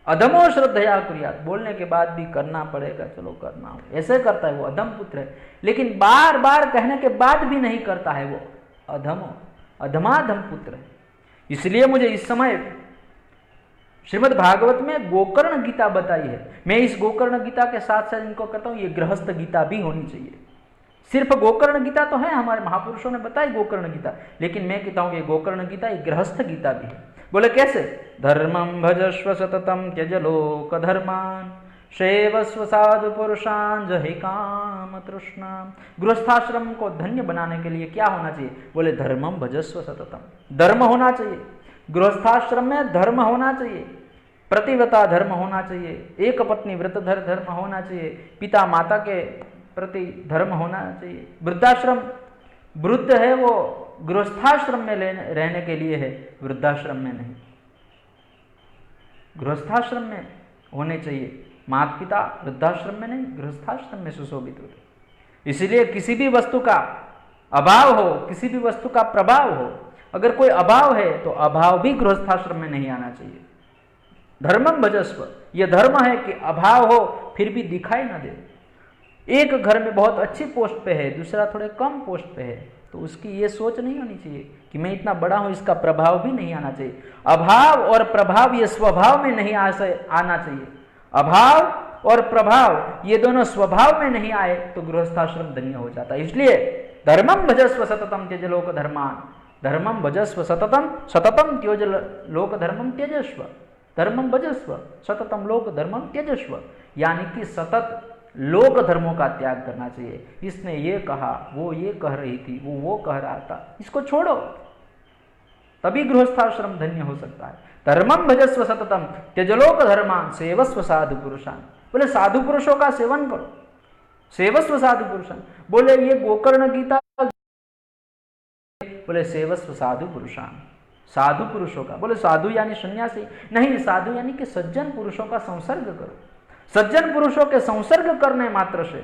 अधमो श्रद्धया कुर्यात्, बोलने के बाद भी करना पड़ेगा, चलो करना हो, ऐसे करता है वो अधम पुत्र है। लेकिन बार बार कहने के बाद भी नहीं करता है, वो अधमाधम पुत्र है। इसलिए मुझे इस समय श्रीमद् भागवत में गोकर्ण गीता बताई है। मैं इस गोकर्ण गीता के साथ साथ इनको कहता हूं ये गृहस्थ गीता भी होनी चाहिए। सिर्फ गोकर्ण गीता तो है, हमारे महापुरुषों ने बताई गोकर्ण गीता, लेकिन मैं कहता हूं कि गोकर्ण गीता एक गृहस्थ गीता भी है। बोले कैसे? धर्मं भजस्व सततं त्यज लोक धर्मान सेवस्व साधु पुरुषान जहि काम तृष्णा। गृहस्थाश्रम को धन्य बनाने के लिए क्या होना चाहिए? बोले धर्मम भजस्व सततम, धर्म होना चाहिए। गृहस्थाश्रम में धर्म होना चाहिए, प्रतिव्रता धर्म होना चाहिए, एक पत्नी व्रतधर धर्म होना चाहिए, पिता माता के प्रति धर्म होना चाहिए। वृद्धाश्रम, वृद्ध है वो गृहस्थाश्रम में रहने के लिए है, वृद्धाश्रम में नहीं, गृहस्थाश्रम में होने चाहिए। माता पिता वृद्धाश्रम में नहीं, गृहस्थाश्रम में सुशोभित होते। इसलिए किसी भी वस्तु का अभाव हो, किसी भी वस्तु का प्रभाव हो, अगर कोई अभाव है तो अभाव भी गृहस्थाश्रम में नहीं आना चाहिए। धर्मम भजस्व, यह धर्म है कि अभाव हो फिर भी दिखाई ना दे। एक घर में बहुत अच्छी पोस्ट पे है, दूसरा थोड़े कम पोस्ट पे है, तो उसकी ये सोच नहीं होनी चाहिए कि मैं इतना बड़ा हूं, इसका प्रभाव भी नहीं आना चाहिए। अभाव और प्रभाव ये स्वभाव में नहीं आना चाहिए। अभाव और प्रभाव ये दोनों स्वभाव में नहीं आए तो गृहस्थाश्रम धन्य हो जाता है। इसलिए धर्मम भजस्व सततम त्यज लोक धर्मान, धर्मम भजस्व सततम, सततम त्यज लोक धर्मम त्यजस्व, धर्मम भजस्व सततम लोक धर्मम त्यजस्व, यानी कि सतत लोक धर्मों का त्याग करना चाहिए। इसने ये कहा, वो ये कह रही थी, वो कह रहा था, इसको छोड़ो, तभी गृहस्थाश्रम धन्य हो सकता है। धर्मम भजस्व सततम त्यजलोक धर्मान सेवस्व साधु पुरुषान। बोले साधु पुरुषों का सेवन करो, सेवस्व साधु पुरुषान। बोले ये गोकर्ण गीता, बोले सेवस्व साधु पुरुषान, साधु पुरुषों का। बोले साधु यानी सन्यासी नहीं, साधु यानी कि सज्जन पुरुषों का संसर्ग करो। सज्जन पुरुषों के संसर्ग करने मात्र से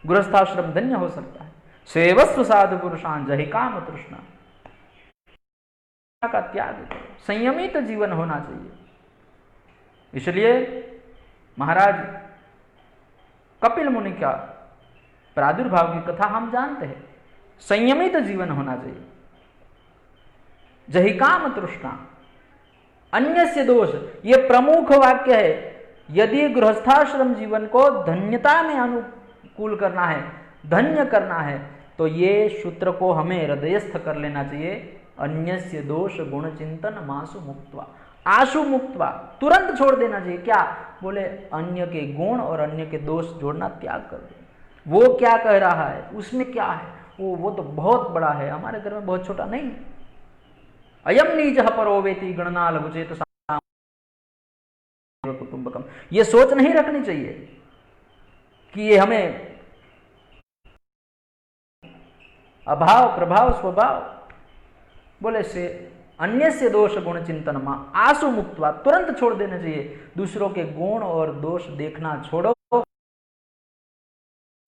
गृहस्थाश्रम धन्य हो सकता है। सेवस्व साधु पुरुषान जहि काम तृष्णा, का त्याग, संयमित जीवन होना चाहिए। इसलिए महाराज कपिल मुनि का प्रादुर्भाव की कथा हम जानते हैं। संयमित जीवन होना चाहिए। जहि काम तृष्णा अन्यस्य दोष, यह प्रमुख वाक्य है। यदि गृहस्थाश्रम जीवन को धन्यता में अनुकूल करना है, धन्य करना है, तो ये सूत्र को हमें हृदयस्थ कर लेना चाहिए। अन्यस्य दोष गुण चिंतन मासु मुक्त्वा, आशु मुक्त्वा, तुरंत छोड़ देना चाहिए। क्या? बोले अन्य के गुण और अन्य के दोष जोड़ना त्याग कर दो। वो क्या कह रहा है, उसमें क्या है, वो तो बहुत बड़ा है, हमारे घर में बहुत छोटा नहीं। अयम नीचः परो वेति गणना लघुचेत कुटुंबकम, ये सोच नहीं रखनी चाहिए कि ये हमें अभाव प्रभाव स्वभाव। बोले से अन्य से दोष गुण चिंतन मां आसु मुक्त्वा, तुरंत छोड़ देना चाहिए। दूसरों के गुण और दोष देखना छोड़ो,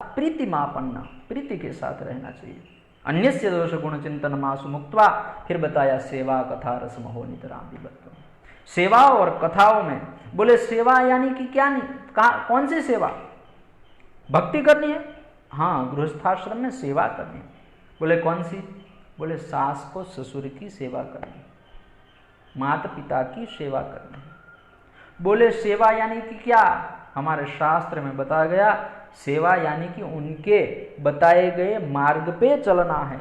प्रीति मापन्ना, प्रीति के साथ रहना चाहिए। अन्य से दोष गुण चिंतन मासु मुक्त्वा। फिर बताया सेवा कथा रसमहो नितराम विबद्धम, सेवा और कथाओं में। बोले सेवा यानी कि क्या? नहीं, कौन सी सेवा? भक्ति करनी है, हाँ, गृहस्थाश्रम में सेवा करनी है। बोले कौन सी? बोले सास को ससुर की सेवा करनी, माता पिता की सेवा करनी, बोले सेवा यानी कि क्या? हमारे शास्त्र में बताया गया, सेवा यानी कि उनके बताए गए मार्ग पे चलना है,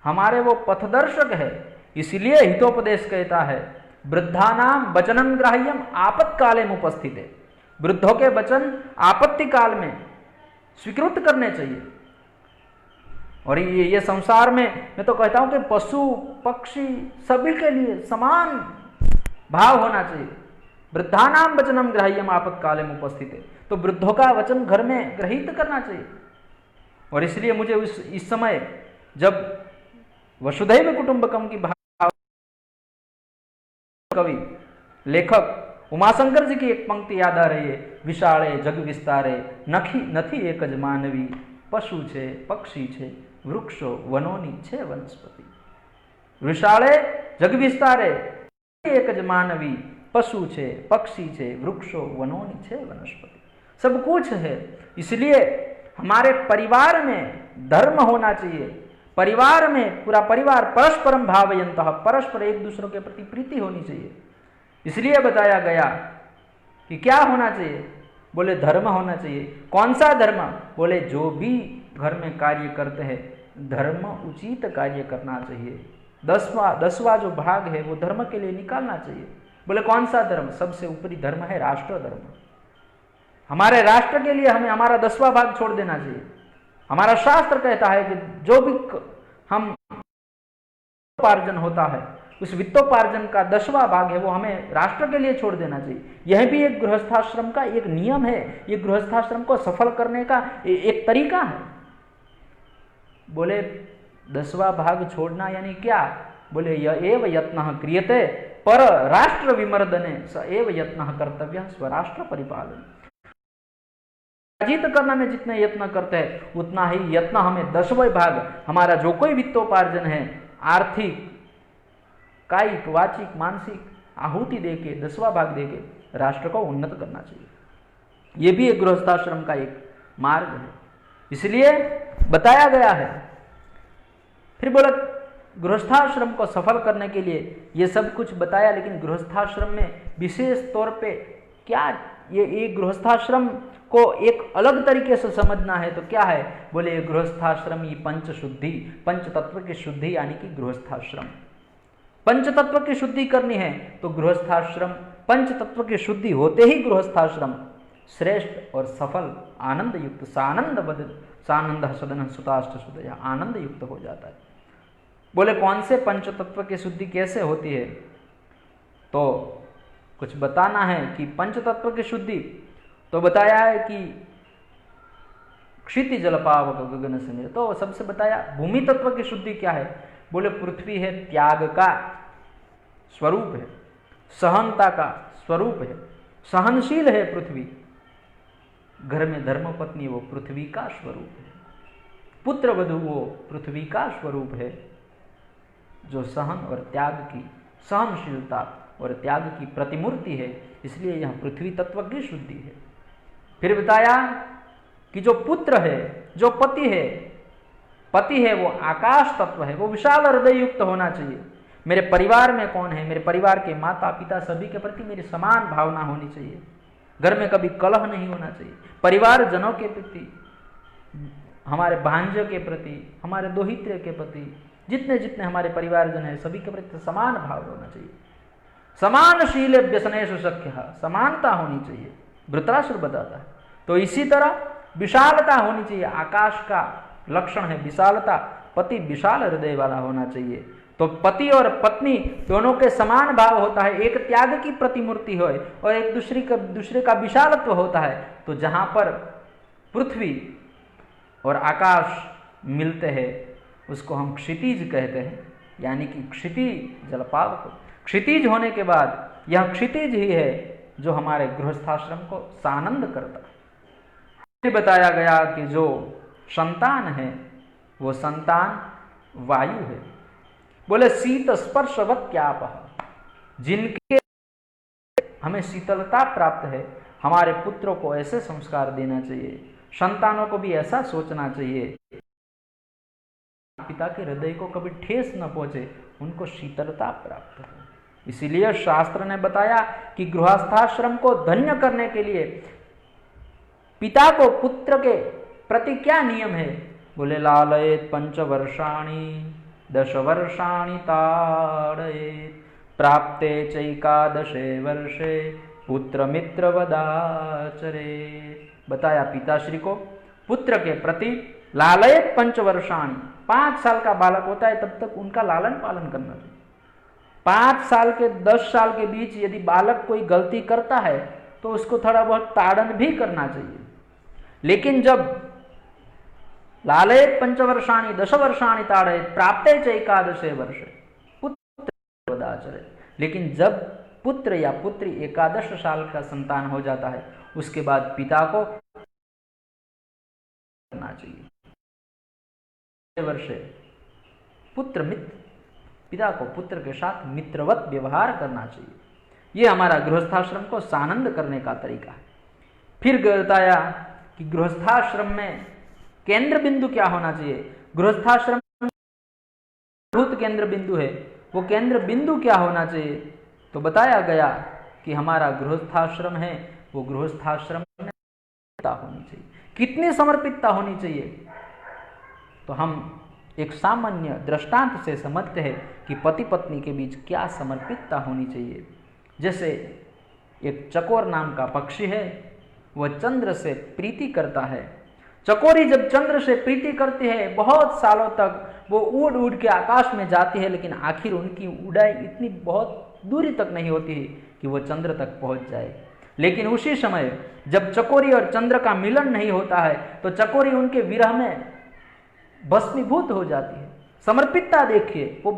हमारे वो पथदर्शक है। इसलिए हितोपदेश कहता है, वृद्धानाम वचनं ग्राह्यम आपत्काले उपस्थिते। वृद्धों के वचन आपत्ति काल में स्वीकृत करने चाहिए। और ये संसार में मैं तो कहता हूं कि पशु पक्षी सभी के लिए समान भाव होना चाहिए। वृद्धानाम वचनम ग्राह्यम आपत्काले उपस्थिते, तो वृद्धों का वचन घर में ग्रहित करना चाहिए। और इसलिए मुझे इस समय जब वसुधैव कुटुंबकम की भाव कवि लेखक उमाशंकर जी की एक पंक्ति याद आ रही है, विशाले जग विस्तारे नथी एक ज मानवी, पशु छे पक्षी छे वृक्षो वनोनी छे वनस्पति। विशाले जग विस्तारे एक ज मानवी, पशु छे पक्षी छे वृक्षो वनोनी छे वनस्पति, सब कुछ है। इसलिए हमारे परिवार में धर्म होना चाहिए। परिवार में पूरा परिवार परस्परम भावयन्तः, परस्पर एक दूसरों के प्रति प्रीति होनी चाहिए। इसलिए बताया गया कि क्या होना चाहिए? बोले धर्म होना चाहिए। कौन सा धर्म? बोले जो भी घर में कार्य करते हैं धर्म उचित कार्य करना चाहिए। 10वां जो भाग है वो धर्म के लिए निकालना चाहिए। बोले कौन सा धर्म? सबसे ऊपरी धर्म है राष्ट्र धर्म। हमारे राष्ट्र के लिए हमें हमारा 10वां भाग छोड़ देना चाहिए। हमारा शास्त्र कहता है कि जो भी हम उपार्जन होता है उस वित्तोपार्जन का 10वां भाग है वो हमें राष्ट्र के लिए छोड़ देना चाहिए। यह भी एक गृहस्थाश्रम का एक नियम है, ये गृहस्थाश्रम को सफल करने का एक तरीका है। बोले 10वां भाग छोड़ना यानी क्या? बोले य एव यत्नः क्रियते पर राष्ट्र विमर्दने स एव यत्नः कर्तव्यः स्वराष्ट्र परिपालन। पराजित करना में जितने यत्न करते हैं उतना ही यत्न हमें 10वां भाग, हमारा जो कोई वित्तोपार्जन है आर्थिक कायिक वाचिक मानसिक आहुति देके 10वां भाग देके राष्ट्र को उन्नत करना चाहिए। यह भी एक गृहस्थाश्रम का एक मार्ग है, इसलिए बताया गया है। फिर बोला गृहस्थाश्रम को सफल करने के लिए ये सब कुछ बताया, लेकिन गृहस्थाश्रम में विशेष तौर पे क्या ये गृहस्थाश्रम को एक अलग तरीके से समझना है तो क्या है? बोले गृहस्थाश्रम ये पंच शुद्धि, पंच तत्व की शुद्धि यानी कि गृहस्थाश्रम। पंच तत्व की शुद्धि करनी है तो गृहस्थाश्रम, पंच तत्व की शुद्धि होते ही गृहस्थाश्रम श्रेष्ठ और सफल आनंद युक्त सानंद सदन सुताष्ट सुदया आनंद युक्त हो जाता है। बोले कौन से पंच तत्व की शुद्धि कैसे होती है? तो कुछ बताना है कि पंच तत्व की शुद्धि तो बताया है कि क्षिति जल पावक गगन से मेरे, तो सबसे बताया भूमि तत्व की शुद्धि क्या है? बोले पृथ्वी है त्याग का स्वरूप है, सहनता का स्वरूप है, सहनशील है पृथ्वी। घर में धर्म पत्नी वो पृथ्वी का स्वरूप है, पुत्र वधु वो पृथ्वी का स्वरूप है जो सहन और त्याग की, सहनशीलता और त्याग की प्रतिमूर्ति है। इसलिए यह पृथ्वी तत्व की शुद्धि है। फिर बताया कि जो पुत्र है, जो पति है वो आकाश तत्व है, वो विशाल हृदय युक्त होना चाहिए। मेरे परिवार में कौन है? मेरे परिवार के माता पिता सभी के प्रति मेरी समान भावना होनी चाहिए। घर में कभी कलह नहीं होना चाहिए। परिवार जनों के प्रति, हमारे भांजों के प्रति, हमारे दोहित्रे के प्रति, जितने जितने हमारे परिवारजन है सभी के प्रति समान भाव होना चाहिए। समानशील व्यसनेषु शक्यः, समानता होनी चाहिए, वृत्रासुर बताता है। तो इसी तरह विशालता होनी चाहिए, आकाश का लक्षण है विशालता। पति विशाल हृदय वाला होना चाहिए। तो पति और पत्नी दोनों के समान भाव होता है, एक त्याग की प्रतिमूर्ति हो और एक दूसरे का विशालत्व होता है। तो जहां पर पृथ्वी और आकाश मिलते हैं उसको हम क्षितिज कहते हैं, यानी कि क्षितिज जलपावक। क्षितिज होने के बाद यह क्षितिज ही है जो हमारे गृहस्थाश्रम को सानंद करता है। बताया गया कि जो संतान है वो संतान वायु है। बोले शीत स्पर्शवत्यापः, जिनके हमें शीतलता प्राप्त है, हमारे पुत्रों को ऐसे संस्कार देना चाहिए, संतानों को भी ऐसा सोचना चाहिए, पिता के हृदय को कभी ठेस न पहुंचे, उनको शीतलता प्राप्त हो। इसीलिए शास्त्र ने बताया कि गृहस्थाश्रम को धन्य करने के लिए पिता को पुत्र के प्रति क्या नियम है? बोले लालयेत 5 वर्षाणि 10 वर्षाणि ताड़येत प्राप्ते चैकादशे वर्षे पुत्र मित्र वदाचरेत। बताया पिताश्री को पुत्र के प्रति लालयेत 5 वर्षाणि, 5 साल का बालक होता है तब तक उनका लालन पालन करना चाहिए। 5 साल के 10 साल के बीच यदि बालक कोई गलती करता है तो उसको थोड़ा बहुत ताड़न भी करना चाहिए। लेकिन जब लालयेत 5 वर्षाणि 10 वर्षाणि ताड़येत प्राप्ते च एकादशे वर्षे पुत्र वदाचरेत, लेकिन जब पुत्र या पुत्री 11 साल का संतान हो जाता है उसके बाद पिता को करना चाहिए। वर्षे पुत्र मित्र, पिता को पुत्र के साथ मित्रवत व्यवहार करना चाहिए। ये हमारा गृहस्थाश्रम को सानंद करने का तरीका है। फिर बताया कि गृहस्थाश्रम में केंद्र बिंदु क्या होना चाहिए। गृहस्थाश्रम भूत केंद्र बिंदु है, वो केंद्र बिंदु क्या होना चाहिए? तो बताया गया कि हमारा गृहस्थाश्रम है वो गृहस्थाश्रम में समर्पितता होनी चाहिए। कितनी समर्पितता होनी चाहिए? तो हम एक सामान्य दृष्टांत से समझते हैं कि पति पत्नी के बीच क्या समर्पितता होनी चाहिए। जैसे एक चकोर नाम का पक्षी है, वह चंद्र से प्रीति करता है। चकोरी जब चंद्र से प्रीति करती है बहुत सालों तक वो उड़ उड़ के आकाश में जाती है, लेकिन आखिर उनकी उड़ाई इतनी बहुत दूरी तक नहीं होती है कि वो चंद्र तक पहुंच जाए। लेकिन उसी समय जब चकोरी और चंद्र का मिलन नहीं होता है तो चकोरी उनके विरह में भस्मीभूत हो जाती है। समर्पितता देखिए, वो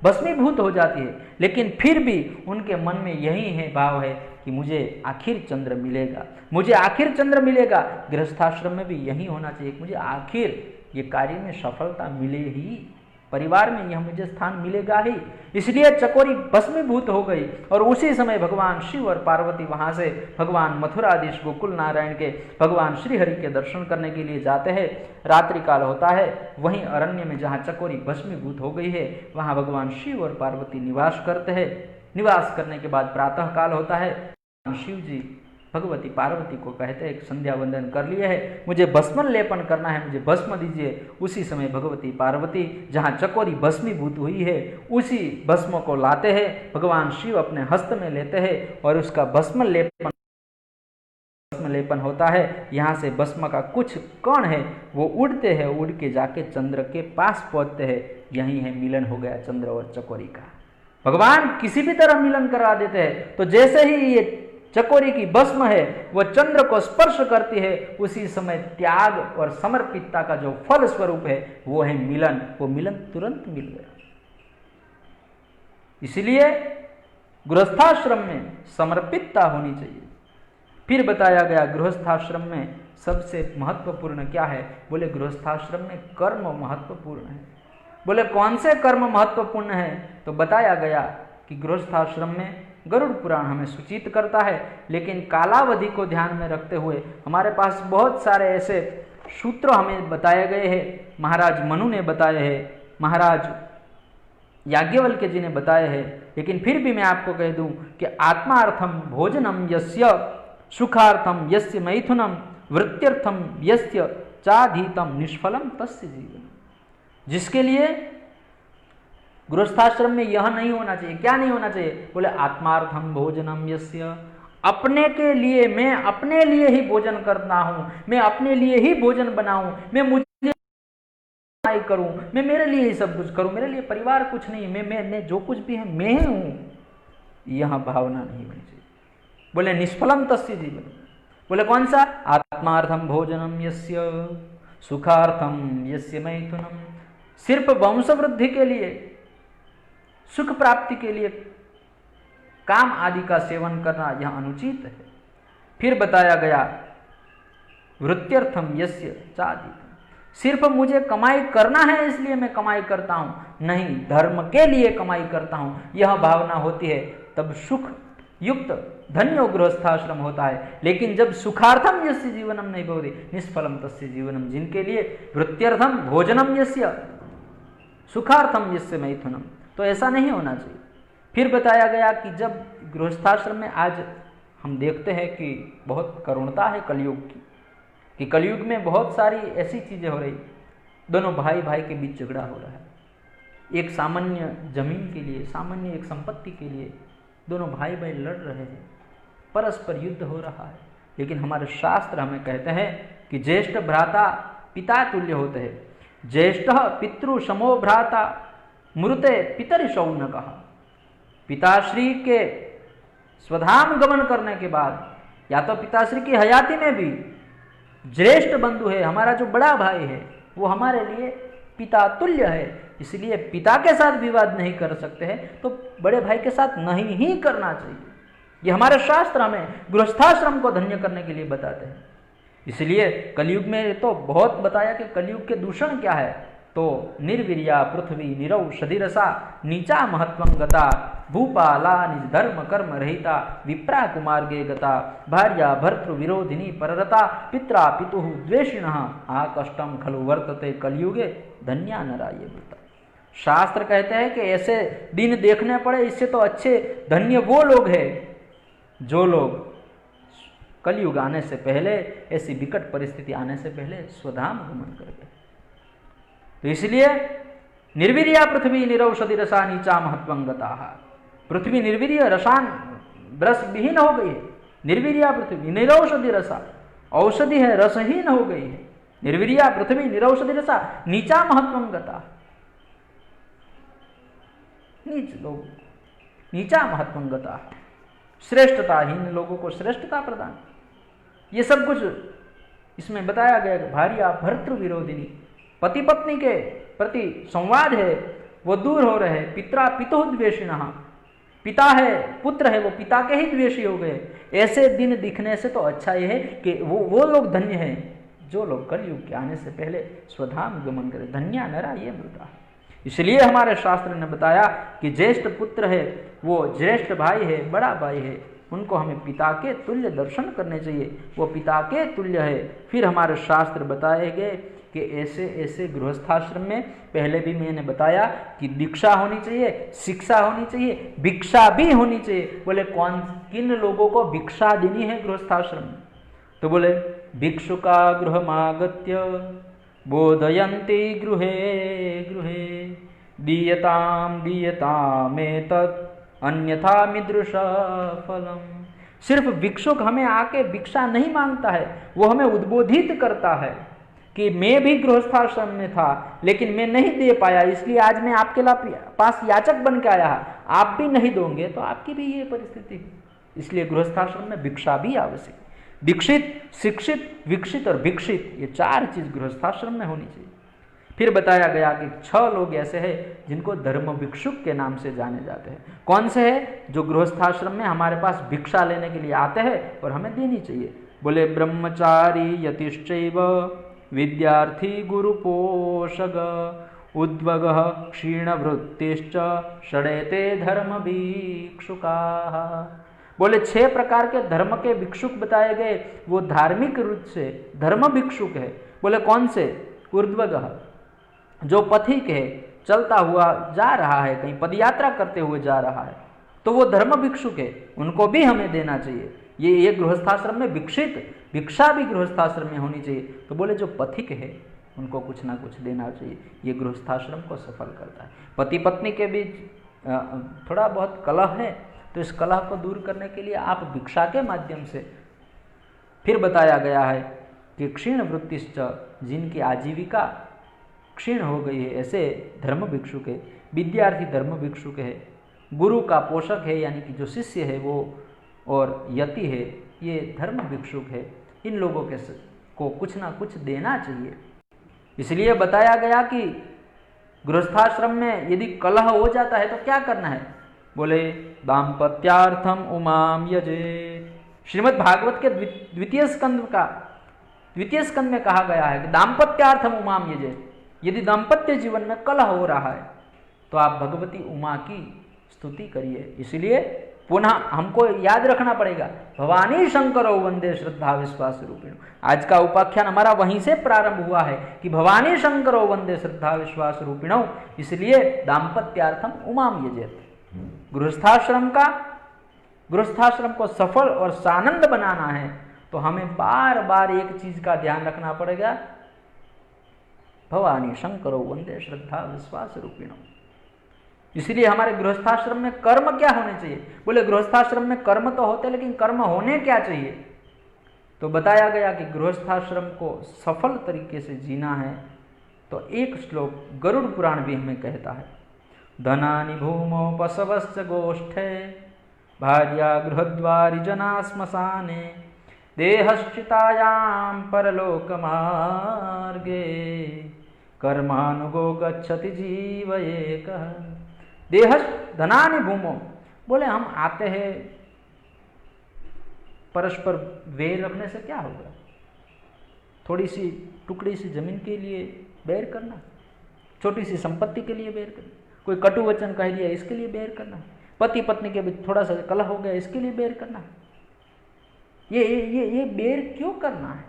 भस्मीभूत हो जाती है, लेकिन फिर भी उनके मन में यही है भाव है कि मुझे आखिर चंद्र मिलेगा, मुझे आखिर चंद्र मिलेगा। गृहस्थाश्रम में भी यही होना चाहिए, मुझे आखिर ये कार्य में सफलता मिले ही, परिवार में यह मुझे स्थान मिलेगा ही। इसलिए चकोरी भस्मीभूत हो गई और उसी समय भगवान शिव और पार्वती वहां से भगवान मथुराधीश गोकुल नारायण के भगवान श्री हरि के दर्शन करने के लिए जाते हैं। रात्रि काल होता है, वहीं अरण्य में जहाँ चकोरी भस्मीभूत हो गई है वहाँ भगवान शिव और पार्वती निवास करते हैं। निवास करने के बाद प्रातः काल होता है, शिव जी भगवती पार्वती को कहते हैं संध्या वंदन कर लिए है, मुझे भस्म लेपन करना है, मुझे भस्म दीजिए। उसी समय भगवती पार्वती जहाँ चकोरी भस्मीभूत हुई है उसी भस्म को लाते हैं, भगवान शिव अपने हस्त में लेते हैं और उसका भस्म लेपन होता है। यहाँ से भस्म का कुछ कण है वो उड़ते हैं, उड़ के जाके चंद्र के पास पहुंचते हैं। यही है मिलन हो गया चंद्र और चकोरी का। भगवान किसी भी तरह मिलन करा देते हैं। तो जैसे ही ये चकोरी की भस्म है वह चंद्र को स्पर्श करती है, उसी समय त्याग और समर्पितता का जो फल स्वरूप है वो है मिलन। वो मिलन तुरंत मिल गया। इसलिए गृहस्थाश्रम में समर्पितता होनी चाहिए। फिर बताया गया गृहस्थाश्रम में सबसे महत्वपूर्ण क्या है। बोले गृहस्थाश्रम में कर्म महत्वपूर्ण है। बोले कौन से कर्म महत्वपूर्ण है? तो बताया गया कि गृहस्थाश्रम में गरुड़ पुराण हमें सूचित करता है, लेकिन कालावधि को ध्यान में रखते हुए हमारे पास बहुत सारे ऐसे सूत्र हमें बताए गए हैं। महाराज मनु ने बताए हैं, महाराज याज्ञवल्क्य जी ने बताए हैं, लेकिन फिर भी मैं आपको कह दूं कि आत्मार्थम भोजनम यस्य सुखार्थम यस्य मैथुनम वृत्त्यर्थम यस्य चाधीतम निष्फलम तस्य जीवन। जिसके लिए गृहस्थाश्रम में यह नहीं होना चाहिए। क्या नहीं होना चाहिए? बोले आत्मार्थम भोजनम यस्य, अपने के लिए, मैं अपने लिए ही भोजन करता हूं, मैं अपने लिए ही भोजन बनाऊं, मैं मुझे करूं, मैं मेरे लिए ही सब कुछ करूं, मेरे लिए परिवार कुछ नहीं, मैं जो कुछ भी है मैं हूं, यह भावना नहीं होनी चाहिए। बोले निष्फलम तस्य जीवन। बोले कौन सा? आत्मार्थम भोजनम यस्य सुखार्थम यस्य मैथुनम। सिर्फ वंश वृद्धि के लिए, सुख प्राप्ति के लिए काम आदि का सेवन करना यह अनुचित है। फिर बताया गया वृत्त्यर्थम यस्य चादितम, सिर्फ मुझे कमाई करना है इसलिए मैं कमाई करता हूं, नहीं, धर्म के लिए कमाई करता हूं, यह भावना होती है तब सुख युक्त धन्यो गृहस्थाश्रम होता है। लेकिन जब सुखार्थम यस्य जीवनम नहीं भवति निष्फलम तस्य जीवनम, जिनके लिए वृत्त्यर्थम भोजनम यस्य सुखार्थम यस्य मैथुनम, तो ऐसा नहीं होना चाहिए। फिर बताया गया कि जब गृहस्थाश्रम में आज हम देखते हैं कि बहुत करुणता है कलयुग की, कि कलयुग में बहुत सारी ऐसी चीज़ें हो रही, दोनों भाई भाई के बीच झगड़ा हो रहा है, एक सामान्य जमीन के लिए, सामान्य एक संपत्ति के लिए दोनों भाई भाई लड़ रहे हैं, परस्पर युद्ध हो रहा है। लेकिन हमारे शास्त्र हमें कहते हैं कि ज्येष्ठ भ्राता पिता तुल्य होते हैं, ज्येष्ठ पितृ समो भ्राता मृते पितरिशौ न कहा। पिताश्री के स्वधाम गमन करने के बाद या तो पिताश्री की हयाती में भी ज्येष्ठ बंधु है, हमारा जो बड़ा भाई है वो हमारे लिए पिता तुल्य है, इसलिए पिता के साथ विवाद नहीं कर सकते हैं तो बड़े भाई के साथ नहीं ही करना चाहिए। ये हमारे शास्त्र हमें गृहस्थाश्रम को धन्य करने के लिए बताते हैं। इसलिए कलयुग में तो बहुत बताया कि कलयुग के दूषण क्या है, तो निर्वीर्या पृथ्वी निरौषधिरसा नीचा महत्वं गता भूपाला निज धर्म कर्म रहिता विप्रा कुमार्गे गता भार्या भर्तृ विरोधिनी पररता पित्रा पितुः द्वेषिणः आ कष्टम खलु वर्तते कलयुगे धन्या नरा ये वृता। शास्त्र कहते हैं कि ऐसे दिन देखने पड़े, इससे तो अच्छे धन्य वो लोग हैं जो लोग कलयुग आने से पहले, ऐसी विकट परिस्थिति आने से पहले स्वधाम गमन कर गए। तो इसलिए निर्वीर्या पृथ्वी निरौषधि रसा नीचा महत्वं गताः, पृथ्वी निर्वीर्य रसान रस विहीन हो गई है, निर्वीर्या पृथ्वी निरौषधि रसा, औषधि है रसहीन हो गई है, निर्वीर्या पृथ्वी निरौषधि रसा नीचा महत्वं गताः, नीच लोग नीचा महत्वं गताः, श्रेष्ठताहीन लोगों को श्रेष्ठता प्रदान, ये सब कुछ इसमें बताया गया। भार्या भर्तृ विरोधिनी, पति पत्नी के प्रति संवाद है वो दूर हो रहे, पित्रा पितुः द्वेषिणः, पिता है पुत्र है वो पिता के ही द्वेषी हो गए। ऐसे दिन दिखने से तो अच्छा ये है कि वो लोग धन्य हैं जो लोग कलयुग के आने से पहले स्वधाम गमन करें, धन्या नरा ये मृता। इसलिए हमारे शास्त्र ने बताया कि ज्येष्ठ पुत्र है वो ज्येष्ठ भाई है, बड़ा भाई है, उनको हमें पिता के तुल्य दर्शन करने चाहिए, वो पिता के तुल्य है। फिर हमारे शास्त्र बताए गए कि ऐसे ऐसे गृहस्थाश्रम में पहले भी मैंने बताया कि दीक्षा होनी चाहिए, शिक्षा होनी चाहिए, भिक्षा भी होनी चाहिए। बोले कौन किन लोगों को भिक्षा देनी है गृहस्थाश्रम में, तो बोले भिक्षुका गृहमागत्य बोधयन्ति गृहे गृहे दीयताम दीयतामेतत् अन्यथा मिदृश फलम। सिर्फ भिक्षुक हमें आके भिक्षा नहीं मांगता है, वो हमें उद्बोधित करता है कि मैं भी गृहस्थाश्रम में था लेकिन मैं नहीं दे पाया, इसलिए आज मैं आपके पास याचक बन के आया, आप भी नहीं दोगे तो आपकी भी ये परिस्थिति। इसलिए गृहस्थाश्रम में भिक्षा भी आवश्यक। दीक्षित, शिक्षित, विकसित और भिक्षित, ये चार चीज गृहस्थाश्रम में होनी चाहिए। फिर बताया गया कि 6 लोग ऐसे हैं जिनको धर्म भिक्षुक के नाम से जाने जाते हैं। कौन से हैं? जो गृहस्थाश्रम में हमारे पास भिक्षा लेने के लिए आते हैं और हमें देनी चाहिए। बोले ब्रह्मचारी यतिश्चैव विद्यार्थी गुरुपोषक उद्वगः क्षीणवृत्तिश्च षडेते धर्म भिक्षुकाः। बोले 6 प्रकार के धर्म के भिक्षुक बताए गए, वो धार्मिक रूप से धर्म भिक्षुक है। बोले कौन से? ऊर्ध्वगः, जो पथिक है, चलता हुआ जा रहा है, कहीं पदयात्रा करते हुए जा रहा है, तो वो धर्म भिक्षुक है, उनको भी हमें देना चाहिए। ये गृहस्थाश्रम में विकसित भिक्षा भी गृहस्थाश्रम में होनी चाहिए। तो बोले जो पथिक है उनको कुछ ना कुछ देना चाहिए, ये गृहस्थाश्रम को सफल करता है। पति पत्नी के बीच थोड़ा बहुत कलह है, तो इस कलह को दूर करने के लिए आप भिक्षा के माध्यम से। फिर बताया गया है कि क्षीण वृत्तिश्च, जिनकी आजीविका क्षीण हो गई है, ऐसे धर्म भिक्षुक है। विद्यार्थी धर्म भिक्षुक है, गुरु का पोषक है यानी कि जो शिष्य है वो, और यति है, ये धर्म भिक्षुक है। इन लोगों को कुछ ना कुछ देना चाहिए। इसलिए बताया गया कि गृहस्थाश्रम में यदि कलह हो जाता है तो क्या करना है? बोले दाम्पत्यार्थम उमाम यजे। श्रीमद् भागवत के द्वितीय स्कंद में कहा गया है कि दाम्पत्यार्थम उमाम यजे। यदि दाम्पत्य जीवन में कलह हो रहा है तो आप भगवती उमा की स्तुति करिए। इसलिए पुनः हमको याद रखना पड़ेगा, भवानी शंकरो वंदे श्रद्धा विश्वास रूपिणो। आज का उपाख्यान हमारा वहीं से प्रारंभ हुआ है कि भवानी शंकरो वंदे श्रद्धा विश्वास रूपिणो। इसलिए दाम्पत्यार्थम उमाम यजेत, गृहस्थाश्रम को सफल और सानंद बनाना है तो हमें बार बार एक चीज का ध्यान रखना पड़ेगा, भवानी शंकरो वंदे श्रद्धा विश्वास रूपिणो। इसलिए हमारे गृहस्थाश्रम में कर्म क्या होने चाहिए? बोले गृहस्थाश्रम में कर्म तो होते, लेकिन कर्म होने क्या चाहिए? तो बताया गया कि गृहस्थाश्रम को सफल तरीके से जीना है तो एक श्लोक गरुड़ पुराण भी हमें कहता है, धनानि भूमौ पशवश्च गोष्ठे भार्या गृहद्वारि जना श्मशाने देहश्चितायां परलोक मार्गे कर्मानुगो गच्छति जीव एकः। देहस् धनानि भूमौ, बोले हम आते हैं, परस्पर वैर रखने से क्या होगा? थोड़ी सी टुकड़ी सी जमीन के लिए बैर करना, छोटी सी संपत्ति के लिए बैर करना, कोई कटु वचन कह दिया इसके लिए बैर करना, पति पत्नी के बीच थोड़ा सा कलह हो गया इसके लिए बैर करना। ये बैर क्यों करना है?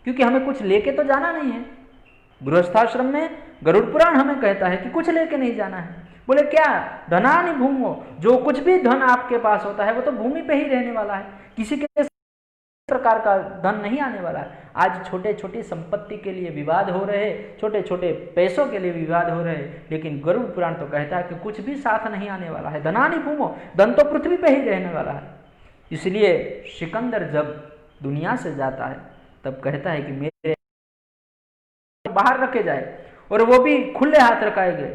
क्योंकि हमें कुछ लेके तो जाना नहीं है। गृहस्थाश्रम में गरुड़ पुराण हमें कहता है कि कुछ लेके नहीं जाना है। बोले क्या? धनानि भूमो, जो कुछ भी धन आपके पास होता है वो तो भूमि पे ही रहने वाला है, किसी के प्रकार का धन नहीं आने वाला है। आज छोटे छोटे संपत्ति के लिए विवाद हो रहे, छोटे छोटे पैसों के लिए विवाद हो रहे, लेकिन गरुड़ पुराण तो कहता है कि कुछ भी साथ नहीं आने वाला है। धनानि भूमो, धन तो पृथ्वी पे ही रहने वाला है। इसलिए सिकंदर जब दुनिया से जाता है तब कहता है कि मेरे बाहर रखे जाए, और वो भी खुले हाथ रखाए गए।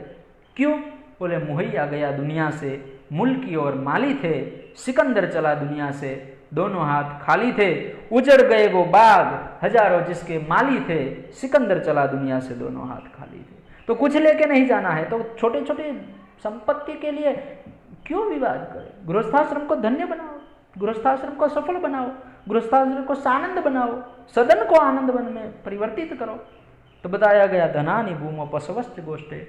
क्यों? बोले मुहैया गया दुनिया से, मुल्की और माली थे, सिकंदर चला दुनिया से, दोनों हाथ खाली थे, उजड़ गए वो बाग हजारों जिसके माली थे, सिकंदर चला दुनिया से, दोनों हाथ खाली थे। तो कुछ लेके नहीं जाना है तो छोटे छोटे संपत्ति के लिए क्यों विवाद करें? गृहस्थाश्रम को धन्य बनाओ, गृहस्थाश्रम को सफल बनाओ, गृहस्थाश्रम को सानंद बनाओ, सदन को आनंद वन में परिवर्तित करो। तो बताया गया धनानि भूमो पशवश्च गोष्ठे।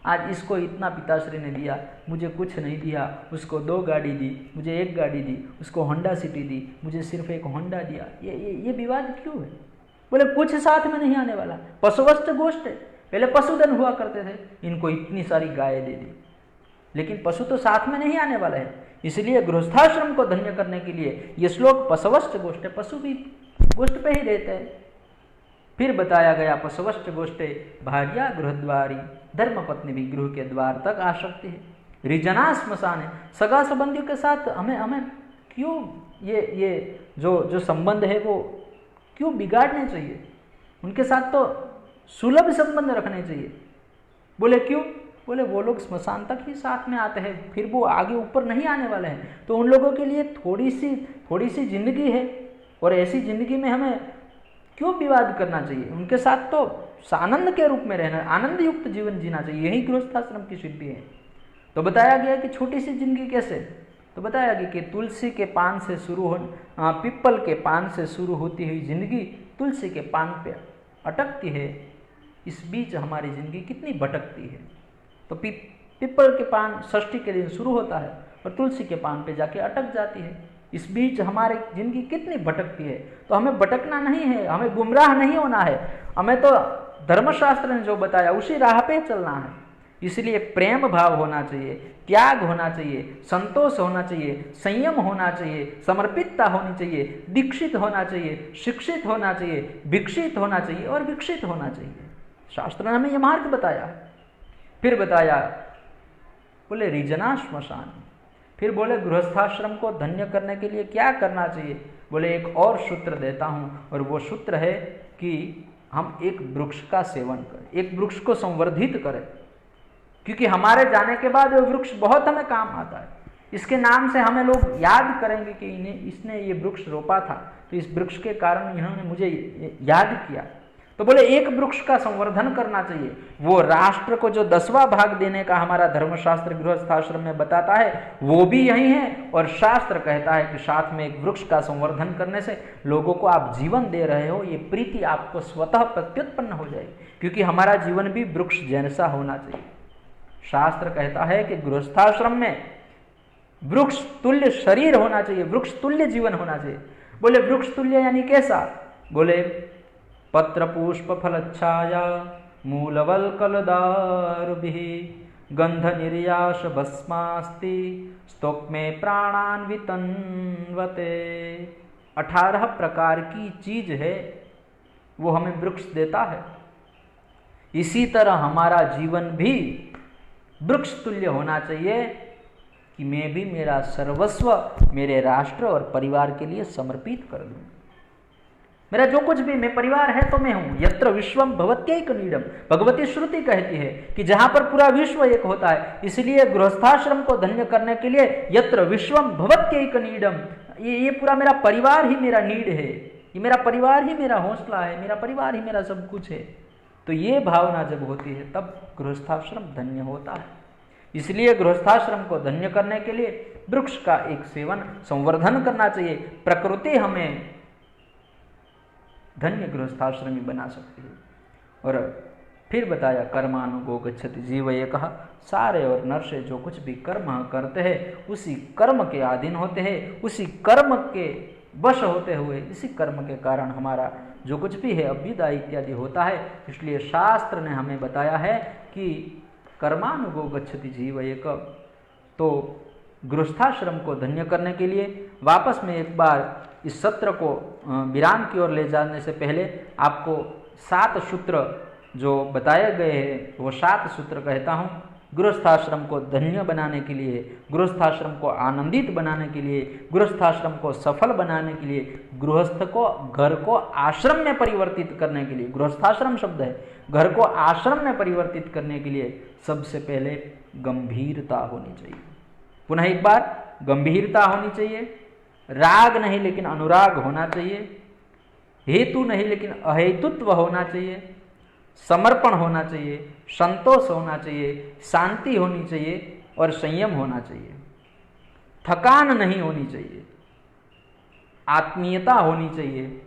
आज इसको इतना पिताश्री ने दिया, मुझे कुछ नहीं दिया, उसको 2 गाड़ी दी, मुझे 1 गाड़ी दी, उसको होंडा सिटी दी, मुझे सिर्फ 1 होंडा दिया। ये विवाद क्यों है? बोले कुछ साथ में नहीं आने वाला। पशुवश्च गोष्ठे, पहले पशुधन हुआ करते थे, इनको इतनी सारी गाय दे दी, लेकिन पशु तो साथ में नहीं आने वाला है। इसलिए गृहस्थाश्रम को धन्य करने के लिए ये श्लोक पशवश्च गोष्ठे, पशु भी गोष्ठ पे ही रहते हैं। फिर बताया गया पशवश्च गोष्ठे भार्या गृहद्वारी, धर्मपत्नी भी गृह के द्वार तक आ सकती है। रिजना श्मशान है, सगा संबंधियों के साथ हमें क्यों ये जो संबंध है वो क्यों बिगाड़ने चाहिए? उनके साथ तो सुलभ संबंध रखने चाहिए। बोले क्यों? बोले वो लोग स्मशान तक ही साथ में आते हैं, फिर वो आगे ऊपर नहीं आने वाले हैं। तो उन लोगों के लिए थोड़ी सी जिंदगी है, और ऐसी जिंदगी में हमें क्यों विवाद करना चाहिए? उनके साथ तो सानंद के रूप में रहना, आनंद युक्त जीवन जीना चाहिए। यही गृहस्थाश्रम की सिद्धि है। तो बताया गया कि छोटी सी जिंदगी कैसे? तो बताया गया कि तुलसी के पान से शुरू हो, पिप्पल के पान से शुरू होती हुई जिंदगी तुलसी के पान पे अटकती है। इस बीच हमारी जिंदगी कितनी भटकती है। तो पिप्पल के पान षष्ठी के दिन शुरू होता है और तुलसी के पान पे जाके अटक जाती है। इस बीच हमारी जिंदगी कितनी भटकती है। तो हमें भटकना नहीं है, हमें गुमराह नहीं होना है, हमें तो धर्मशास्त्र ने जो बताया उसी राह पे चलना है। इसलिए प्रेम भाव होना चाहिए, त्याग होना चाहिए, संतोष होना चाहिए, संयम होना चाहिए, समर्पितता होनी चाहिए, दीक्षित होना चाहिए, शिक्षित होना चाहिए, विकसित होना चाहिए और विकसित होना चाहिए। शास्त्र ने हमें यह मार्ग बताया। फिर बताया, बोले रिजना श्मशान। फिर बोले गृहस्थाश्रम को धन्य करने के लिए क्या करना चाहिए? बोले एक और सूत्र देता हूँ, और वो सूत्र है कि हम एक वृक्ष का सेवन करें, एक वृक्ष को संवर्धित करें, क्योंकि हमारे जाने के बाद वो वृक्ष बहुत हमें काम आता है। इसके नाम से हमें लोग याद करेंगे कि इसने ये वृक्ष रोपा था, तो इस वृक्ष के कारण इन्होंने मुझे याद किया। तो बोले एक वृक्ष का संवर्धन करना चाहिए। वो राष्ट्र को जो 10वां भाग देने का हमारा धर्मशास्त्र गृहस्थाश्रम में बताता है वो भी यही है, और शास्त्र कहता है कि साथ में एक वृक्ष का संवर्धन करने से लोगों को आप जीवन दे रहे हो, ये प्रीति आपको स्वतः प्रत्युत्पन्न हो जाएगी, क्योंकि हमारा जीवन भी वृक्ष जैसा होना चाहिए। शास्त्र कहता है कि गृहस्थाश्रम में वृक्ष तुल्य शरीर होना चाहिए, वृक्ष तुल्य जीवन होना चाहिए। बोले वृक्ष तुल्य यानी कैसा? बोले पत्र पुष्प फलच्छाया मूलवल कलदारुभिः गंध निर्यास भस्मास्ति स्तोक में प्राणान्वितन्वते। 18 प्रकार की चीज है वो हमें वृक्ष देता है। इसी तरह हमारा जीवन भी वृक्ष तुल्य होना चाहिए कि मैं भी मेरा सर्वस्व मेरे राष्ट्र और परिवार के लिए समर्पित कर दूं। मेरा जो कुछ भी, मैं परिवार है तो मैं हूं। यत्र विश्वम भवत्यैकनीडम, भगवती श्रुति कहती है कि जहां पर पूरा विश्व एक होता है। इसलिए गृहस्थाश्रम को धन्य करने के लिए यत्र विश्वम भवत्यैकनीडम, ये पूरा मेरा परिवार ही मेरा नीड है, ये मेरा परिवार ही मेरा हौसला है, मेरा परिवार ही मेरा सब कुछ है। तो ये भावना जब होती है तब गृहस्थाश्रम धन्य होता है। इसलिए गृहस्थाश्रम को धन्य करने के लिए वृक्ष का एक सेवन संवर्धन करना चाहिए। प्रकृति हमें धन्य गृहस्थाश्रमी बना सकती है। और फिर बताया कर्मानुगो गच्छति जीव, ये कहा सारे और नर से जो कुछ भी कर्म करते हैं उसी कर्म के अधीन होते हैं, उसी कर्म के वश होते हुए, इसी कर्म के कारण हमारा जो कुछ भी है अभ्युदय इत्यादि होता है। इसलिए शास्त्र ने हमें बताया है कि कर्मानुगो गच्छति जीव एक। तो गृहस्थाश्रम को धन्य करने के लिए वापस में एक बार इस सत्र को विराम की ओर ले जाने से पहले आपको 7 सूत्र जो बताए गए हैं वो 7 सूत्र कहता हूँ। गृहस्थाश्रम को धन्य बनाने के लिए, गृहस्थाश्रम को आनंदित बनाने के लिए, गृहस्थाश्रम को सफल बनाने के लिए, गृहस्थ को घर को आश्रम में परिवर्तित करने के लिए, गृहस्थाश्रम शब्द है, घर को आश्रम में परिवर्तित करने के लिए सबसे पहले गंभीरता होनी चाहिए। पुनः एक बार, गंभीरता होनी चाहिए, राग नहीं लेकिन अनुराग होना चाहिए, हेतु नहीं लेकिन अहेतुत्व होना चाहिए, समर्पण होना चाहिए, संतोष होना चाहिए, शांति होनी चाहिए और संयम होना चाहिए। थकान नहीं होनी चाहिए, आत्मीयता होनी चाहिए,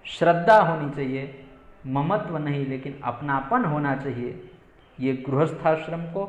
श्रद्धा होनी चाहिए, ममत्व नहीं लेकिन अपनापन होना चाहिए। ये गृहस्थाश्रम को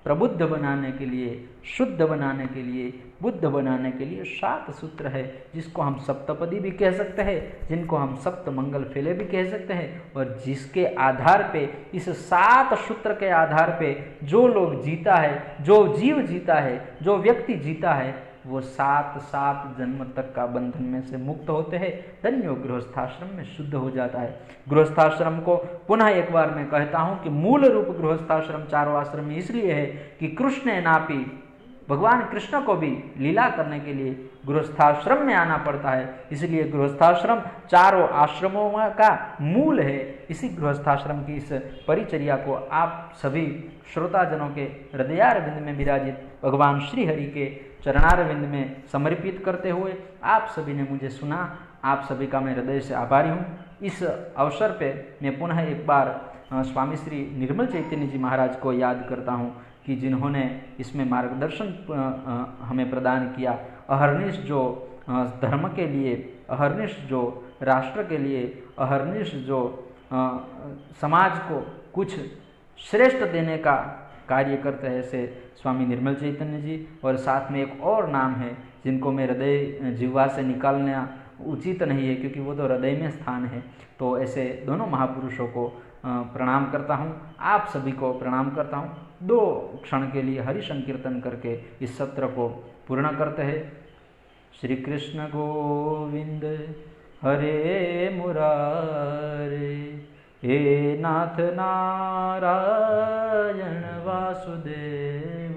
प्रबुद्ध बनाने के लिए, शुद्ध बनाने के लिए, बुद्ध बनाने के लिए 7 सूत्र है, जिसको हम सप्तपदी भी कह सकते हैं, जिनको हम सप्त मंगल फैले भी कह सकते हैं। और जिसके आधार पे, इस 7 सूत्र के आधार पे जो लोग जीता है, जो जीव जीता है, जो व्यक्ति जीता है, वो 7 जन्म तक का बंधन में से मुक्त होते हैं। धन्यो गृहस्थाश्रम में शुद्ध हो जाता है। गृहस्थाश्रम को पुनः एक बार मैं कहता हूं कि मूल रूप गृहस्थाश्रम चारों आश्रम में इसलिए है कि कृष्ण नापी, भगवान कृष्ण को भी लीला करने के लिए गृहस्थाश्रम में आना पड़ता है। इसलिए गृहस्थाश्रम चारों आश्रमों का मूल है। इसी गृहस्थाश्रम की इस परिचर्या को आप सभी श्रोताजनों के हृदयारविंद में विराजित भगवान श्री हरि के चरणारविंद में समर्पित करते हुए आप सभी ने मुझे सुना, आप सभी का मैं हृदय से आभारी हूँ। इस अवसर पे मैं पुनः एक बार स्वामी श्री निर्मल चैतन्य जी महाराज को याद करता हूँ कि जिन्होंने इसमें मार्गदर्शन हमें प्रदान किया। अहर्निश जो धर्म के लिए, अहर्निश जो राष्ट्र के लिए, अहर्निश जो समाज को कुछ श्रेष्ठ देने का कार्य करते हैं, ऐसे स्वामी निर्मल चैतन्य जी। और साथ में एक और नाम है जिनको मैं हृदय जिह्वा से निकालना उचित नहीं है क्योंकि वो तो हृदय में स्थान है। तो ऐसे दोनों महापुरुषों को प्रणाम करता हूँ, आप सभी को प्रणाम करता हूँ। 2 क्षण के लिए हरि संकीर्तन करके इस सत्र को पूर्ण करते हैं। श्री कृष्ण गोविंद हरे मुरारे, हे नाथ नारायण वासुदेव,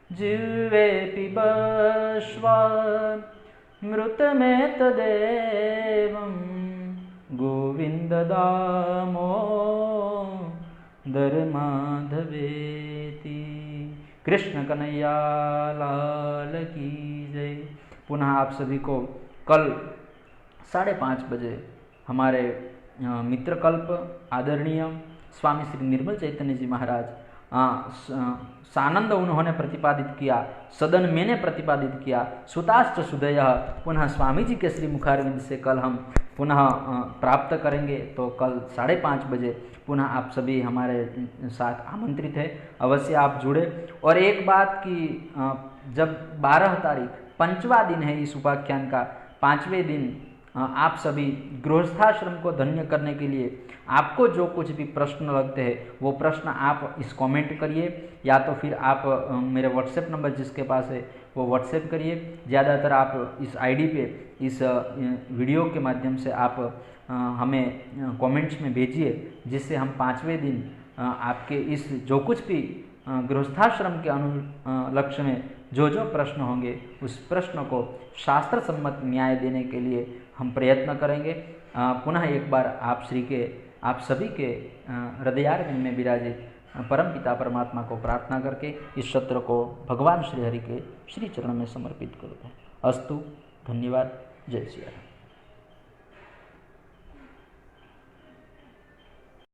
जिह्वे पिबस्व मृतमेतदेवं गोविंद दामोदर माधवेति। कृष्ण कन्हैया लाल की जय। पुनः आप सभी को कल 5:30 बजे हमारे मित्रकल्प आदरणीय स्वामी श्री निर्मल चैतन्य जी महाराज सानंद उन्होंने प्रतिपादित किया, सदन मैंने प्रतिपादित किया, सुताश्च सुदयः पुनः स्वामी जी के श्री मुखारविंद से कल हम पुनः प्राप्त करेंगे। तो कल 5:30 बजे पुनः आप सभी हमारे साथ आमंत्रित है, अवश्य आप जुड़े। और एक बात कि जब 12 तारीख 5वां दिन है इस उपाख्यान का, 5वें दिन आप सभी गृहस्थाश्रम को धन्य करने के लिए आपको जो कुछ भी प्रश्न लगते हैं वो प्रश्न आप इस कमेंट करिए, या तो फिर आप मेरे व्हाट्सएप नंबर जिसके पास है वो व्हाट्सएप करिए। ज़्यादातर आप इस आईडी पे इस वीडियो के माध्यम से आप हमें कमेंट्स में भेजिए, जिससे हम 5वें दिन आपके इस जो कुछ भी गृहस्थाश्रम के लक्ष्य में जो जो प्रश्न होंगे उस प्रश्न को शास्त्र सम्मत न्याय देने के लिए हम प्रयत्न करेंगे। पुनः एक बार आप सभी के हृदयारविंद में विराजित परमपिता परमात्मा को प्रार्थना करके इस सत्र को भगवान श्री हरि के श्री चरण में समर्पित करूँ। अस्तु, धन्यवाद, जय श्री राम।